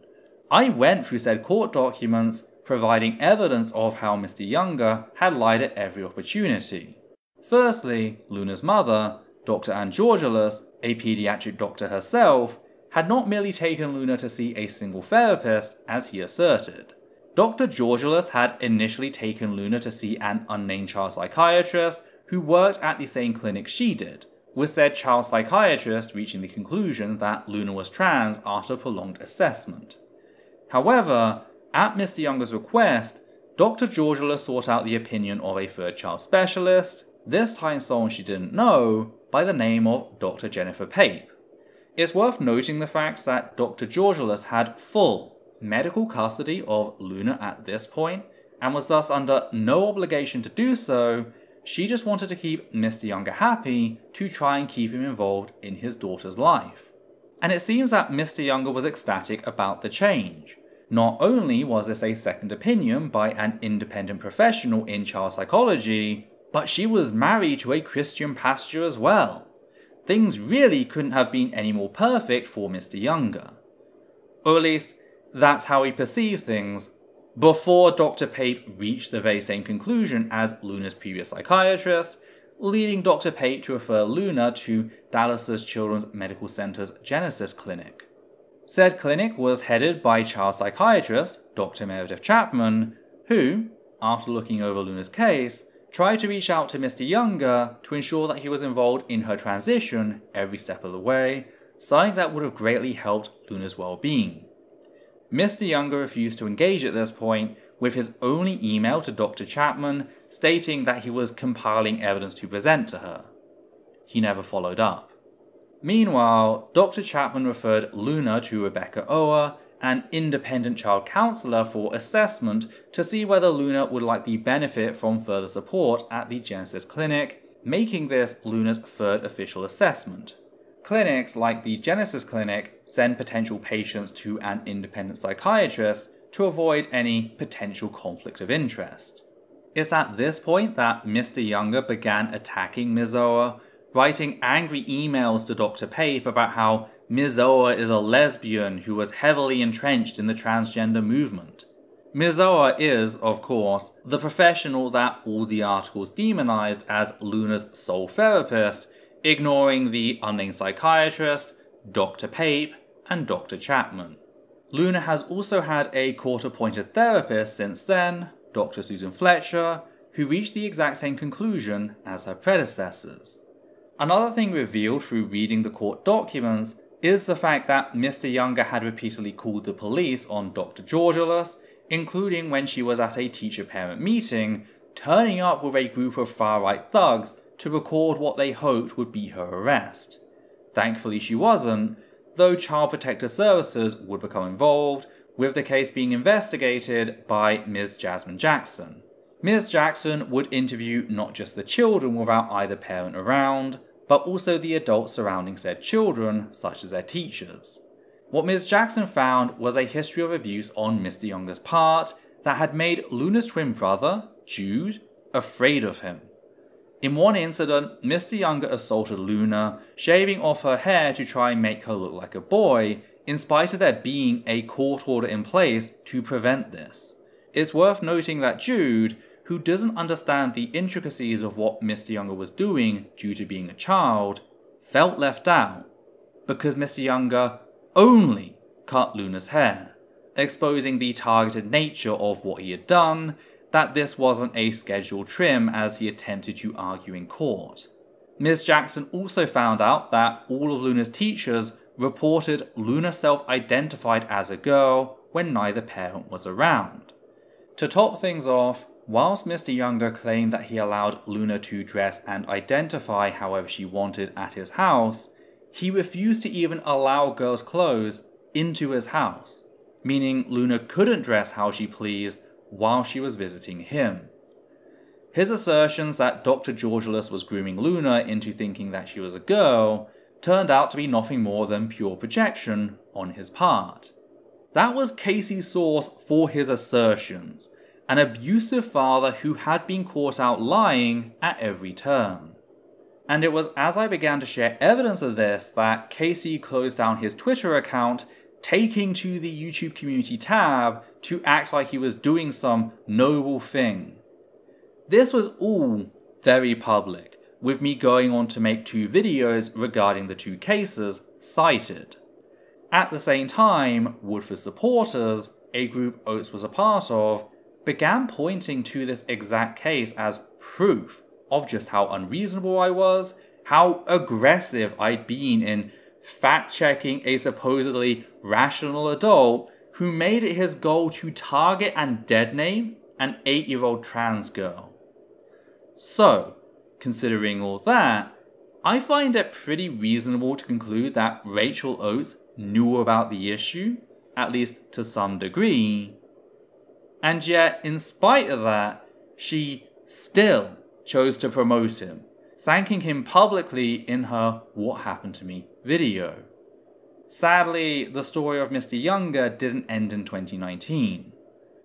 I went through said court documents, providing evidence of how Mr. Younger had lied at every opportunity. Firstly, Luna's mother, Dr. Ann Georgelas, a pediatric doctor herself, had not merely taken Luna to see a single therapist, as he asserted. Dr. Georgelas had initially taken Luna to see an unnamed child psychiatrist who worked at the same clinic she did, with said child psychiatrist reaching the conclusion that Luna was trans after prolonged assessment. However, at Mr. Younger's request, Dr. Georgelas sought out the opinion of a third child specialist, this time someone she didn't know, by the name of Dr. Jennifer Pape. It's worth noting the fact that Dr. Georgelas had full medical custody of Luna at this point, and was thus under no obligation to do so. She just wanted to keep Mr. Younger happy to try and keep him involved in his daughter's life. And it seems that Mr. Younger was ecstatic about the change. Not only was this a second opinion by an independent professional in child psychology, but she was married to a Christian pastor as well. Things really couldn't have been any more perfect for Mr. Younger. Or at least, that's how he perceived things, before Dr. Pape reached the very same conclusion as Luna's previous psychiatrist, leading Dr. Pape to refer Luna to Dallas's Children's Medical Center's Genesis Clinic. Said clinic was headed by child psychiatrist Dr. Meredith Chapman, who, after looking over Luna's case, tried to reach out to Mr. Younger to ensure that he was involved in her transition every step of the way, something that would have greatly helped Luna's well-being. Mr. Younger refused to engage at this point, with his only email to Dr. Chapman stating that he was compiling evidence to present to her. He never followed up. Meanwhile, Dr. Chapman referred Luna to Rebecca Ower, an independent child counselor, for assessment to see whether Luna would likely benefit from further support at the Genesis Clinic, making this Luna's third official assessment. Clinics like the Genesis Clinic send potential patients to an independent psychiatrist to avoid any potential conflict of interest. It's at this point that Mr. Younger began attacking Ms. Ower, writing angry emails to Dr. Pape about how Ms. Ower is a lesbian who was heavily entrenched in the transgender movement. Ms. Ower is, of course, the professional that all the articles demonized as Luna's sole therapist, ignoring the unnamed psychiatrist, Dr. Pape, and Dr. Chapman. Luna has also had a court-appointed therapist since then, Dr. Susan Fletcher, who reached the exact same conclusion as her predecessors. Another thing revealed through reading the court documents is the fact that Mr. Younger had repeatedly called the police on Dr. Georgelas, including when she was at a teacher-parent meeting, turning up with a group of far-right thugs to record what they hoped would be her arrest. Thankfully she wasn't, though Child Protective Services would become involved, with the case being investigated by Ms. Jasmine Jackson. Ms. Jackson would interview not just the children without either parent around, but also the adults surrounding said children, such as their teachers. What Ms. Jackson found was a history of abuse on Mr. Younger's part that had made Luna's twin brother, Jude, afraid of him. In one incident, Mr. Younger assaulted Luna, shaving off her hair to try and make her look like a boy, in spite of there being a court order in place to prevent this. It's worth noting that Jude, who doesn't understand the intricacies of what Mr. Younger was doing due to being a child, felt left out, because Mr. Younger only cut Luna's hair, exposing the targeted nature of what he had done, that this wasn't a scheduled trim as he attempted to argue in court. Ms. Jackson also found out that all of Luna's teachers reported Luna self-identified as a girl when neither parent was around. To top things off, whilst Mr. Younger claimed that he allowed Luna to dress and identify however she wanted at his house, he refused to even allow girls' clothes into his house, meaning Luna couldn't dress how she pleased while she was visiting him. His assertions that Dr. Georgelus was grooming Luna into thinking that she was a girl turned out to be nothing more than pure projection on his part. That was Casey's source for his assertions, an abusive father who had been caught out lying at every turn. And it was as I began to share evidence of this that Casey closed down his Twitter account, taking to the YouTube community tab to act like he was doing some noble thing. This was all very public, with me going on to make 2 videos regarding the 2 cases cited. At the same time, Woodford supporters, a group Oates was a part of, began pointing to this exact case as proof of just how unreasonable I was, how aggressive I'd been in fact-checking a supposedly rational adult who made it his goal to target and deadname an 8-year-old trans girl. So, considering all that, I find it pretty reasonable to conclude that Rachel Oates knew about the issue, at least to some degree, and yet, in spite of that, she still chose to promote him, thanking him publicly in her What Happened to Me video. Sadly, the story of Mr. Younger didn't end in 2019.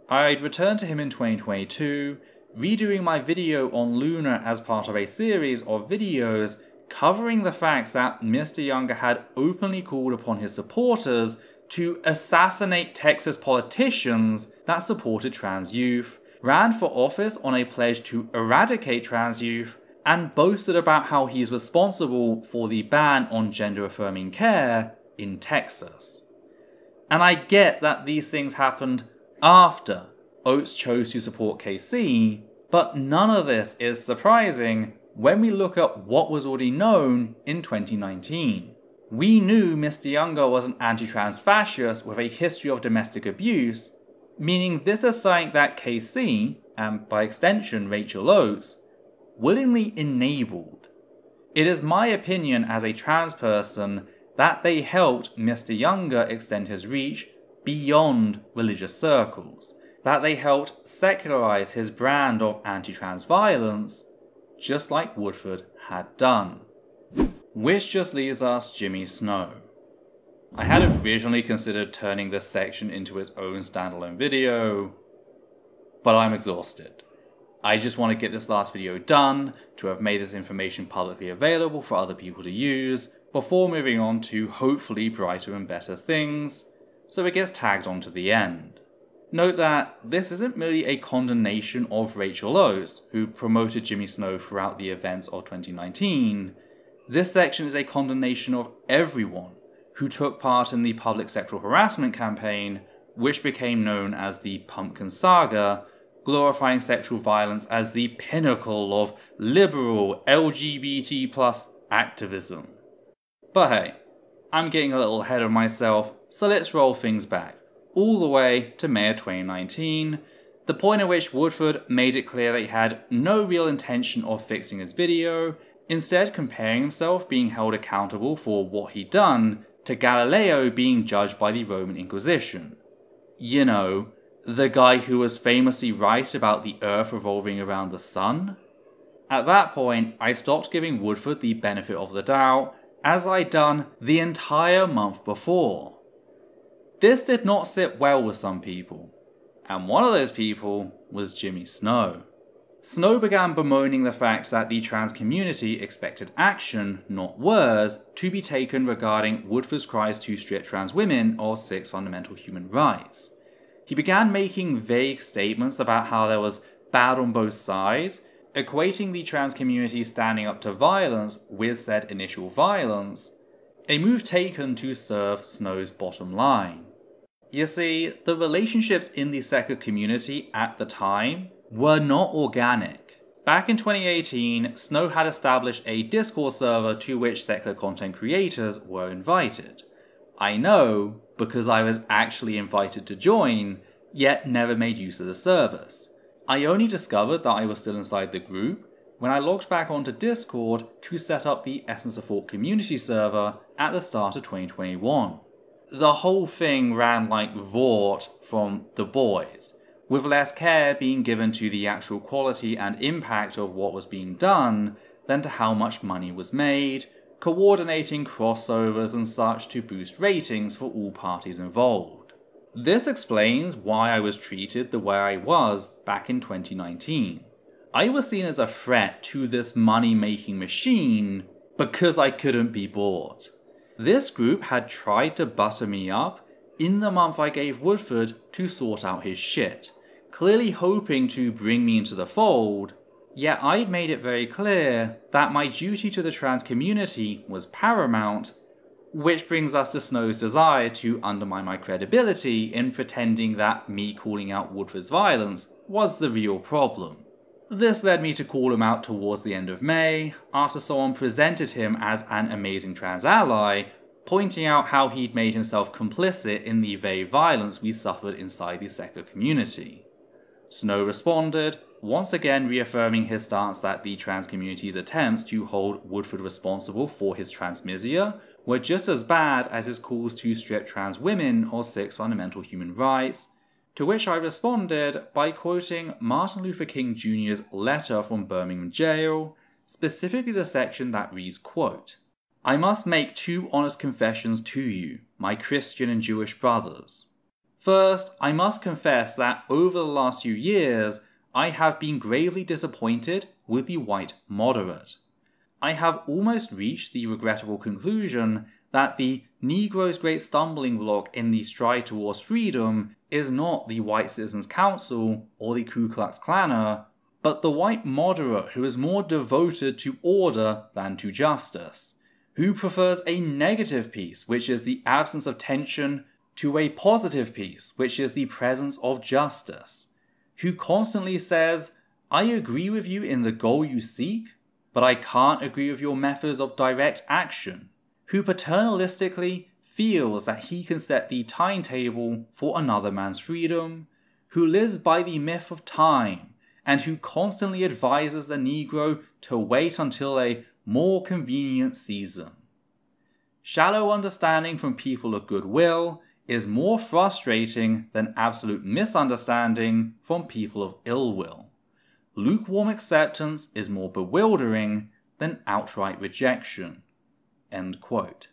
I'd returned to him in 2022, redoing my video on Luna as part of a series of videos covering the facts that Mr. Younger had openly called upon his supporters to assassinate Texas politicians that supported trans youth, ran for office on a pledge to eradicate trans youth, and boasted about how he is responsible for the ban on gender-affirming care in Texas. And I get that these things happened after Oates chose to support KC, but none of this is surprising when we look at what was already known in 2019. We knew Mr. Younger was an anti-trans fascist with a history of domestic abuse, meaning this is something that KC, and by extension Rachel Oates, willingly enabled. It is my opinion as a trans person that they helped Mr. Younger extend his reach beyond religious circles, that they helped secularize his brand of anti-trans violence, just like Woodford had done. Which just leaves us Jimmy Snow. I had originally considered turning this section into its own standalone video, but I'm exhausted. I just want to get this last video done, to have made this information publicly available for other people to use, before moving on to hopefully brighter and better things, so it gets tagged on to the end. Note that this isn't merely a condemnation of Rachel Oates, who promoted Jimmy Snow throughout the events of 2019. This section is a condemnation of everyone who took part in the public sexual harassment campaign, which became known as the Pumpkin Saga, glorifying sexual violence as the pinnacle of liberal LGBT+ activism. But hey, I'm getting a little ahead of myself, so let's roll things back, all the way to May of 2019, the point at which Woodford made it clear that he had no real intention of fixing his video, instead comparing himself being held accountable for what he'd done to Galileo being judged by the Roman Inquisition. You know, the guy who was famously right about the Earth revolving around the sun? At that point, I stopped giving Woodford the benefit of the doubt, as I'd done the entire month before. This did not sit well with some people, and one of those people was Jimmy Snow. Snow began bemoaning the fact that the trans community expected action, not words, to be taken regarding Woodford's cries to strip trans women of 6 fundamental human rights. He began making vague statements about how there was bad on both sides, equating the trans community standing up to violence with said initial violence, a move taken to serve Snow's bottom line. You see, the relationships in the secular community at the time were not organic. Back in 2018, Snow had established a Discord server to which secular content creators were invited. I know, because I was actually invited to join, yet never made use of the service. I only discovered that I was still inside the group when I logged back onto Discord to set up the EssenceOfThought community server at the start of 2021. The whole thing ran like Vought from The Boys, with less care being given to the actual quality and impact of what was being done than to how much money was made, coordinating crossovers and such to boost ratings for all parties involved. This explains why I was treated the way I was back in 2019. I was seen as a threat to this money-making machine because I couldn't be bought. This group had tried to butter me up in the month I gave Woodford to sort out his shit, clearly hoping to bring me into the fold, yet I'd made it very clear that my duty to the trans community was paramount, which brings us to Snow's desire to undermine my credibility in pretending that me calling out Woodford's violence was the real problem. This led me to call him out towards the end of May, after someone presented him as an amazing trans ally, pointing out how he'd made himself complicit in the very violence we suffered inside the secular community. Snow responded, once again reaffirming his stance that the trans community's attempts to hold Woodford responsible for his transmisia were just as bad as his calls to strip trans women of 6 fundamental human rights, to which I responded by quoting Martin Luther King Jr.'s letter from Birmingham jail, specifically the section that reads, quote, "I must make 2 honest confessions to you, my Christian and Jewish brothers. First, I must confess that over the last few years, I have been gravely disappointed with the white moderate. I have almost reached the regrettable conclusion that the Negro's great stumbling block in the stride towards freedom is not the White Citizens Council or the Ku Klux Klaner, but the white moderate who is more devoted to order than to justice, who prefers a negative peace, which is the absence of tension, to a positive peace, which is the presence of justice, who constantly says, 'I agree with you in the goal you seek, but I can't agree with your methods of direct action,' who paternalistically feels that he can set the timetable for another man's freedom, who lives by the myth of time, and who constantly advises the Negro to wait until a more convenient season. Shallow understanding from people of goodwill is more frustrating than absolute misunderstanding from people of ill will. Lukewarm acceptance is more bewildering than outright rejection." End quote.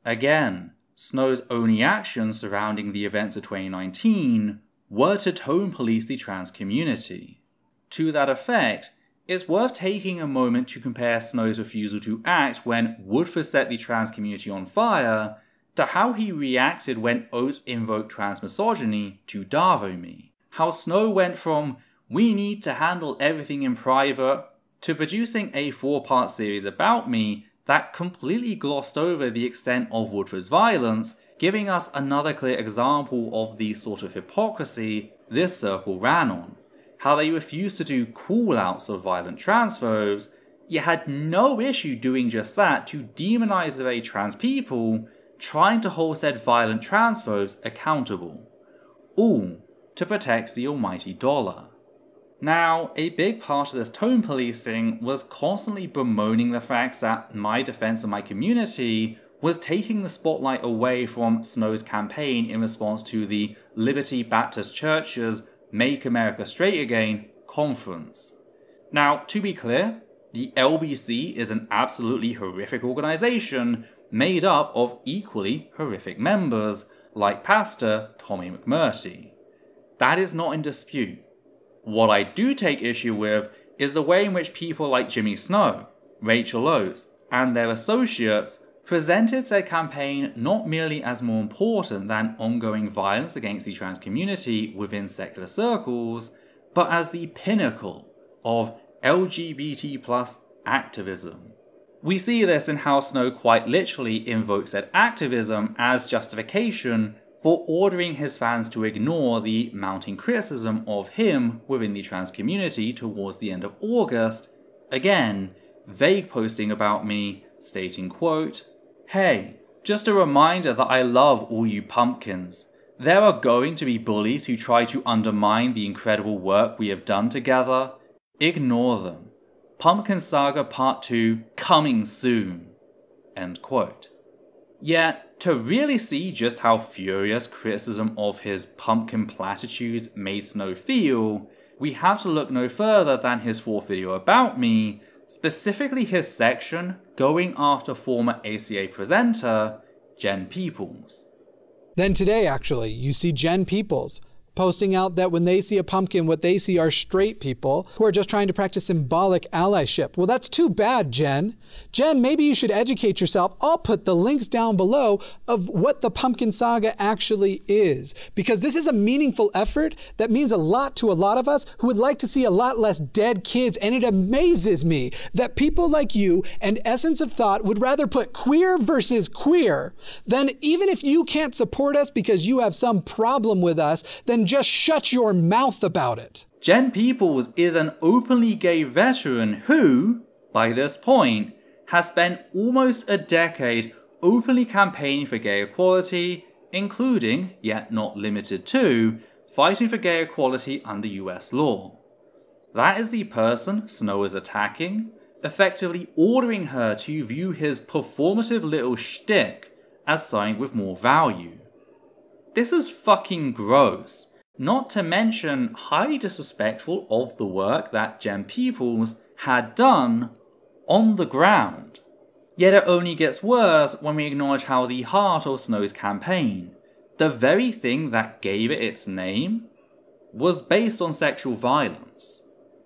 Again, Snow's only actions surrounding the events of 2019 were to tone police the trans community. To that effect, it's worth taking a moment to compare Snow's refusal to act when Woodford set the trans community on fire to how he reacted when Oates invoked trans misogyny to Darvo me. How Snow went from "we need to handle everything in private" to producing a 4-part series about me that completely glossed over the extent of Woodford's violence, giving us another clear example of the sort of hypocrisy this circle ran on. How they refused to do call-outs of violent transphobes, yet had no issue doing just that to demonize the very trans people trying to hold said violent transphobes accountable. All to protect the almighty dollar. Now, a big part of this tone policing was constantly bemoaning the fact that my defense of my community was taking the spotlight away from Snow's campaign in response to the Liberty Baptist Church's Make America Straight Again conference. Now, to be clear, the LBC is an absolutely horrific organization made up of equally horrific members, like Pastor Tommy McMurtry. That is not in dispute. What I do take issue with is the way in which people like Jimmy Snow, Rachel Oates, and their associates presented said campaign not merely as more important than ongoing violence against the trans community within secular circles, but as the pinnacle of LGBT+ activism. We see this in how Snow quite literally invokes said activism as justification for ordering his fans to ignore the mounting criticism of him within the trans community towards the end of August, again, vague posting about me, stating, quote, "Hey, just a reminder that I love all you pumpkins. There are going to be bullies who try to undermine the incredible work we have done together. Ignore them. Pumpkin Saga Part 2 coming soon." End quote. Yet, to really see just how furious criticism of his pumpkin platitudes made Snow feel, we have to look no further than his fourth video about me, specifically his section going after former ACA presenter Jen Peoples. Then today, actually, you see Jen Peoples posting out that when they see a pumpkin, what they see are straight people who are just trying to practice symbolic allyship. Well, that's too bad, Jen. Jen, maybe you should educate yourself. I'll put the links down below of what the Pumpkin Saga actually is, because this is a meaningful effort that means a lot to a lot of us who would like to see a lot less dead kids, and it amazes me that people like you and Essence of Thought would rather put queer versus queer than, even if you can't support us because you have some problem with us, then just shut your mouth about it. Jen Peoples is an openly gay veteran who, by this point, has spent almost a decade openly campaigning for gay equality, including, yet not limited to, fighting for gay equality under US law. That is the person Snow is attacking, effectively ordering her to view his performative little shtick as something with more value. This is fucking gross. Not to mention highly disrespectful of the work that Jen Peoples had done on the ground. Yet it only gets worse when we acknowledge how the heart of Snow's campaign, the very thing that gave it its name, was based on sexual violence.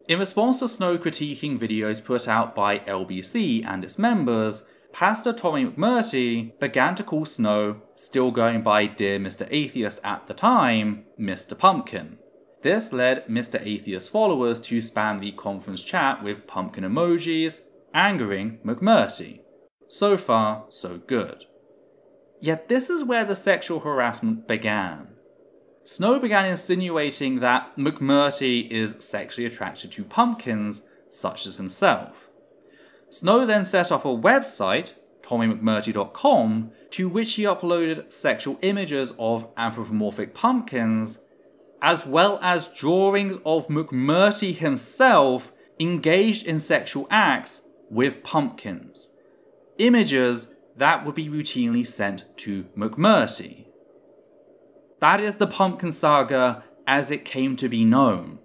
In response to Snow critiquing videos put out by LBC and its members, Pastor Tommy McMurtry began to call Snow, still going by Dear Mr. Atheist at the time, Mr. Pumpkin. This led Mr. Atheist followers to spam the conference chat with pumpkin emojis, angering McMurtry. So far, so good. Yet this is where the sexual harassment began. Snow began insinuating that McMurtry is sexually attracted to pumpkins, such as himself. Snow then set up a website, TommyMcMurtry.com, to which he uploaded sexual images of anthropomorphic pumpkins, as well as drawings of McMurtry himself engaged in sexual acts with pumpkins. Images that would be routinely sent to McMurtry. That is the Pumpkin Saga as it came to be known.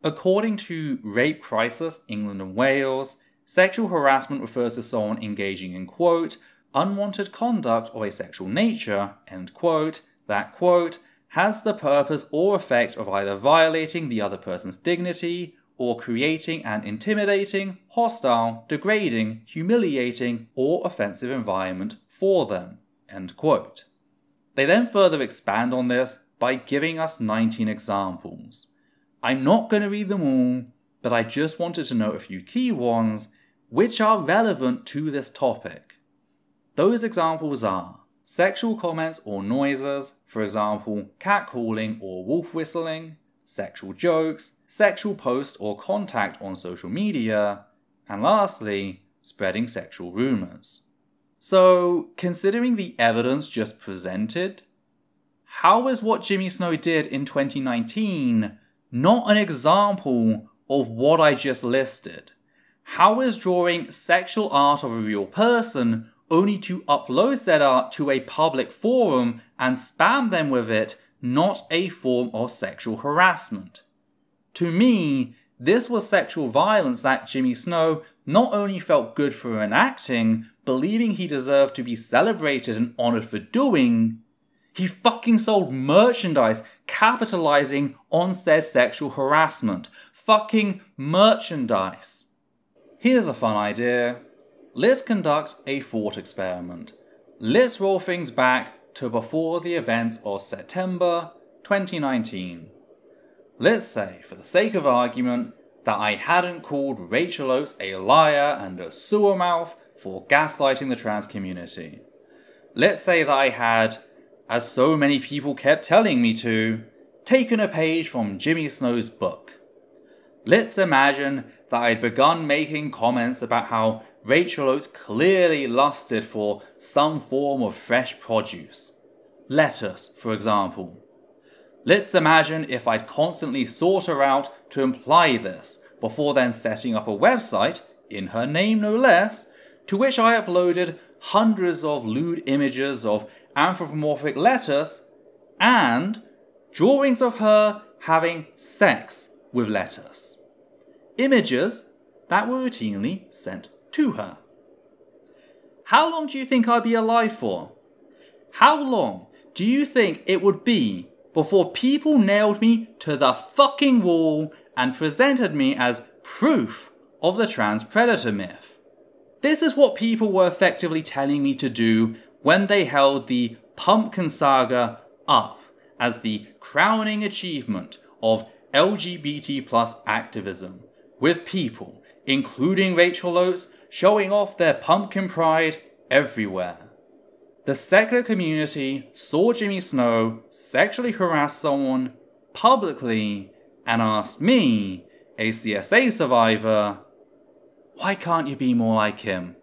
According to Rape Crisis England and Wales, sexual harassment refers to someone engaging in, quote, unwanted conduct of a sexual nature, end quote, that, quote, has the purpose or effect of either violating the other person's dignity or creating an intimidating, hostile, degrading, humiliating, or offensive environment for them, end quote. They then further expand on this by giving us 19 examples. I'm not going to read them all, but I just wanted to note a few key ones which are relevant to this topic. Those examples are sexual comments or noises, for example, catcalling or wolf whistling, sexual jokes, sexual post or contact on social media, and lastly, spreading sexual rumours. So, considering the evidence just presented, how is what Jimmy Snow did in 2019 not an example of what I just listed? How is drawing sexual art of a real person only to upload said art to a public forum and spam them with it not a form of sexual harassment? To me, this was sexual violence that Jimmy Snow not only felt good for enacting, believing he deserved to be celebrated and honoured for doing, He fucking sold merchandise capitalizing on said sexual harassment. Fucking merchandise. Here's a fun idea. Let's conduct a thought experiment. Let's roll things back to before the events of September 2019. Let's say, for the sake of argument, that I hadn't called Rachel Oates a liar and a sewer mouth for gaslighting the trans community. Let's say that I had, as so many people kept telling me to, taken a page from Jimmy Snow's book. Let's imagine that I'd begun making comments about how Rachel Oates clearly lusted for some form of fresh produce. Lettuce, for example. Let's imagine if I'd constantly sought her out to imply this, before then setting up a website, in her name no less, to which I uploaded hundreds of lewd images of anthropomorphic lettuce and drawings of her having sex with lettuce. Images that were routinely sent to her. How long do you think I'd be alive for? How long do you think it would be before people nailed me to the fucking wall and presented me as proof of the trans predator myth? This is what people were effectively telling me to do when they held the Pumpkin Saga up as the crowning achievement of LGBT+ activism, with people, including Rachel Oates, showing off their pumpkin pride everywhere. The secular community saw Jimmy Snow sexually harass someone publicly and asked me, a CSA survivor, why can't you be more like him?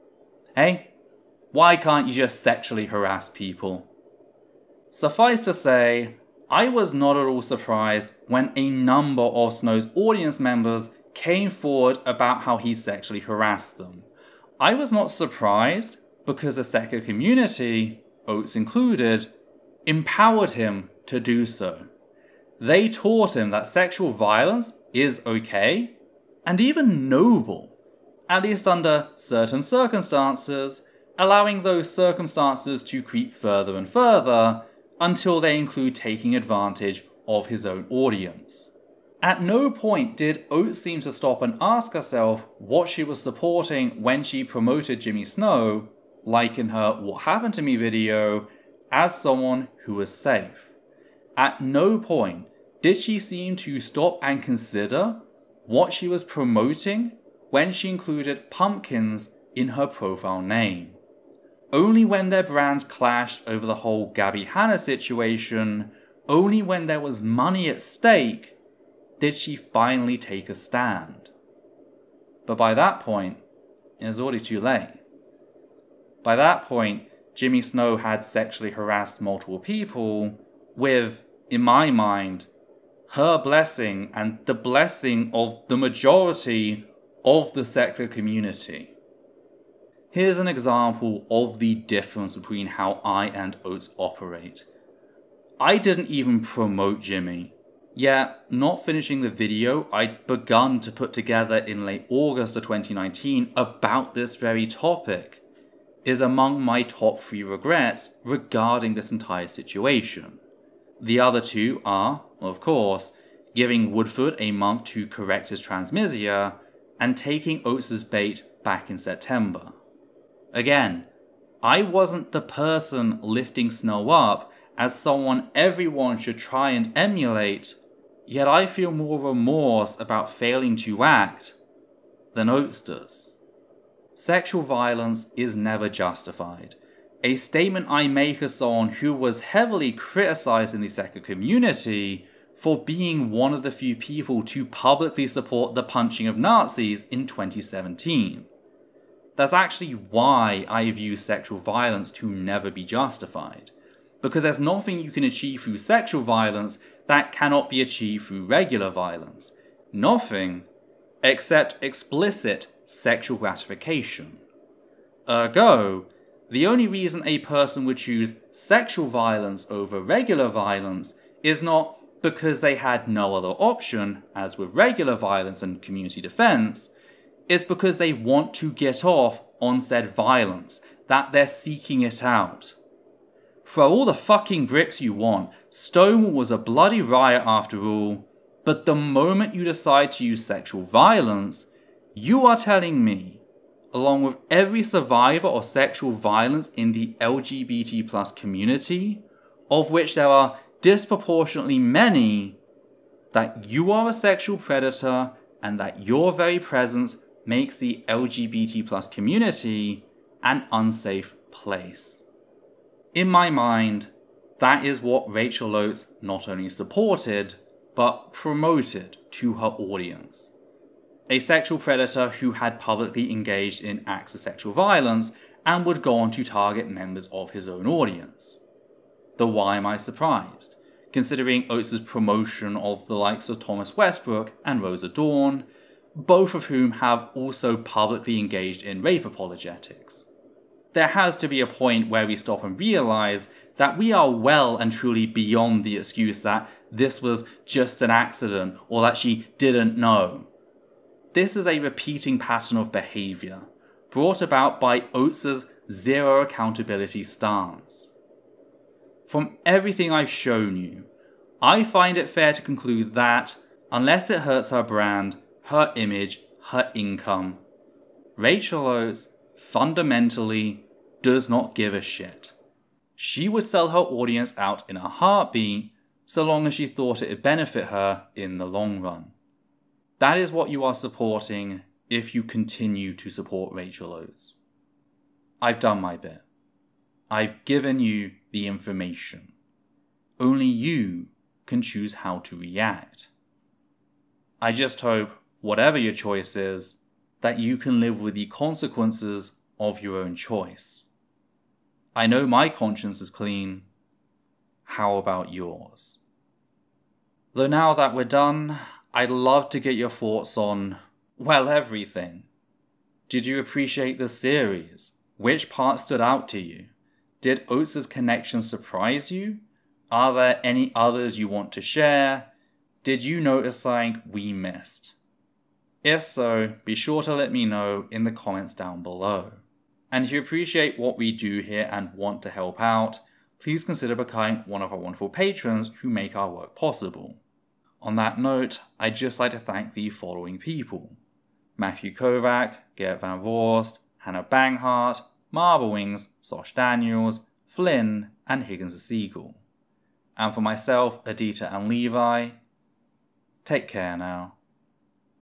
Hey? Why can't you just sexually harass people? Suffice to say, I was not at all surprised when a number of Snow's audience members came forward about how he sexually harassed them. I was not surprised because the secular community, Oates included, empowered him to do so. They taught him that sexual violence is okay and even noble, at least under certain circumstances, allowing those circumstances to creep further and further until they include taking advantage of his own audience. At no point did Oates seem to stop and ask herself what she was supporting when she promoted Jimmy Snow, like in her What Happened to Me video, as someone who was safe. At no point did she seem to stop and consider what she was promoting when she included pumpkins in her profile name. Only when their brands clashed over the whole Gabby Hanna situation, only when there was money at stake, did she finally take a stand. But by that point, it was already too late. By that point, Jimmy Snow had sexually harassed multiple people with, in my mind, her blessing and the blessing of the majority of the secular community. Here's an example of the difference between how I and Oates operate. I didn't even promote Jimmy. Yet, not finishing the video I'd begun to put together in late August of 2019 about this very topic is among my top 3 regrets regarding this entire situation. The other two are, of course, giving Woodford a month to correct his transmisia and taking Oates' bait back in September. Again, I wasn't the person lifting Snow up as someone everyone should try and emulate, yet I feel more remorse about failing to act than Oates does. Sexual violence is never justified. A statement I make as someone who was heavily criticized in the secular community for being one of the few people to publicly support the punching of Nazis in 2017. That's actually why I view sexual violence to never be justified. Because there's nothing you can achieve through sexual violence that cannot be achieved through regular violence. Nothing except explicit sexual gratification. Ergo, the only reason a person would choose sexual violence over regular violence is not because they had no other option, as with regular violence and community defense, it's because they want to get off on said violence, that they're seeking it out. Throw all the fucking bricks you want. Stonewall was a bloody riot after all. But the moment you decide to use sexual violence, you are telling me, along with every survivor of sexual violence in the LGBT+ community, of which there are disproportionately many, that you are a sexual predator and that your very presence makes the LGBT+ community an unsafe place. In my mind, that is what Rachel Oates not only supported, but promoted to her audience. A sexual predator who had publicly engaged in acts of sexual violence and would go on to target members of his own audience. Though why am I surprised, considering Oates' promotion of the likes of Thomas Westbrook and Rosa Dawn, both of whom have also publicly engaged in rape apologetics. There has to be a point where we stop and realise that we are well and truly beyond the excuse that this was just an accident or that she didn't know. This is a repeating pattern of behaviour, brought about by Oates' zero accountability stance. From everything I've shown you, I find it fair to conclude that, unless it hurts her brand, her image, her income, Rachel Oates fundamentally does not give a shit. She would sell her audience out in a heartbeat so long as she thought it would benefit her in the long run. That is what you are supporting if you continue to support Rachel Oates. I've done my bit. I've given you the information. Only you can choose how to react. I just hope, whatever your choice is, that you can live with the consequences of your own choice. I know my conscience is clean. How about yours? Though now that we're done, I'd love to get your thoughts on, well, everything. Did you appreciate the series? Which part stood out to you? Did Oates' connection surprise you? Are there any others you want to share? Did you notice something we missed? If so, be sure to let me know in the comments down below. And if you appreciate what we do here and want to help out, please consider becoming one of our wonderful patrons who make our work possible. On that note, I'd just like to thank the following people: Matthew Kovac, Gert Van Vorst, Hannah Banghart, Marble Wings, Sosh Daniels, Flynn, and Higgins the Seagull. And for myself, Adita and Levi, take care now.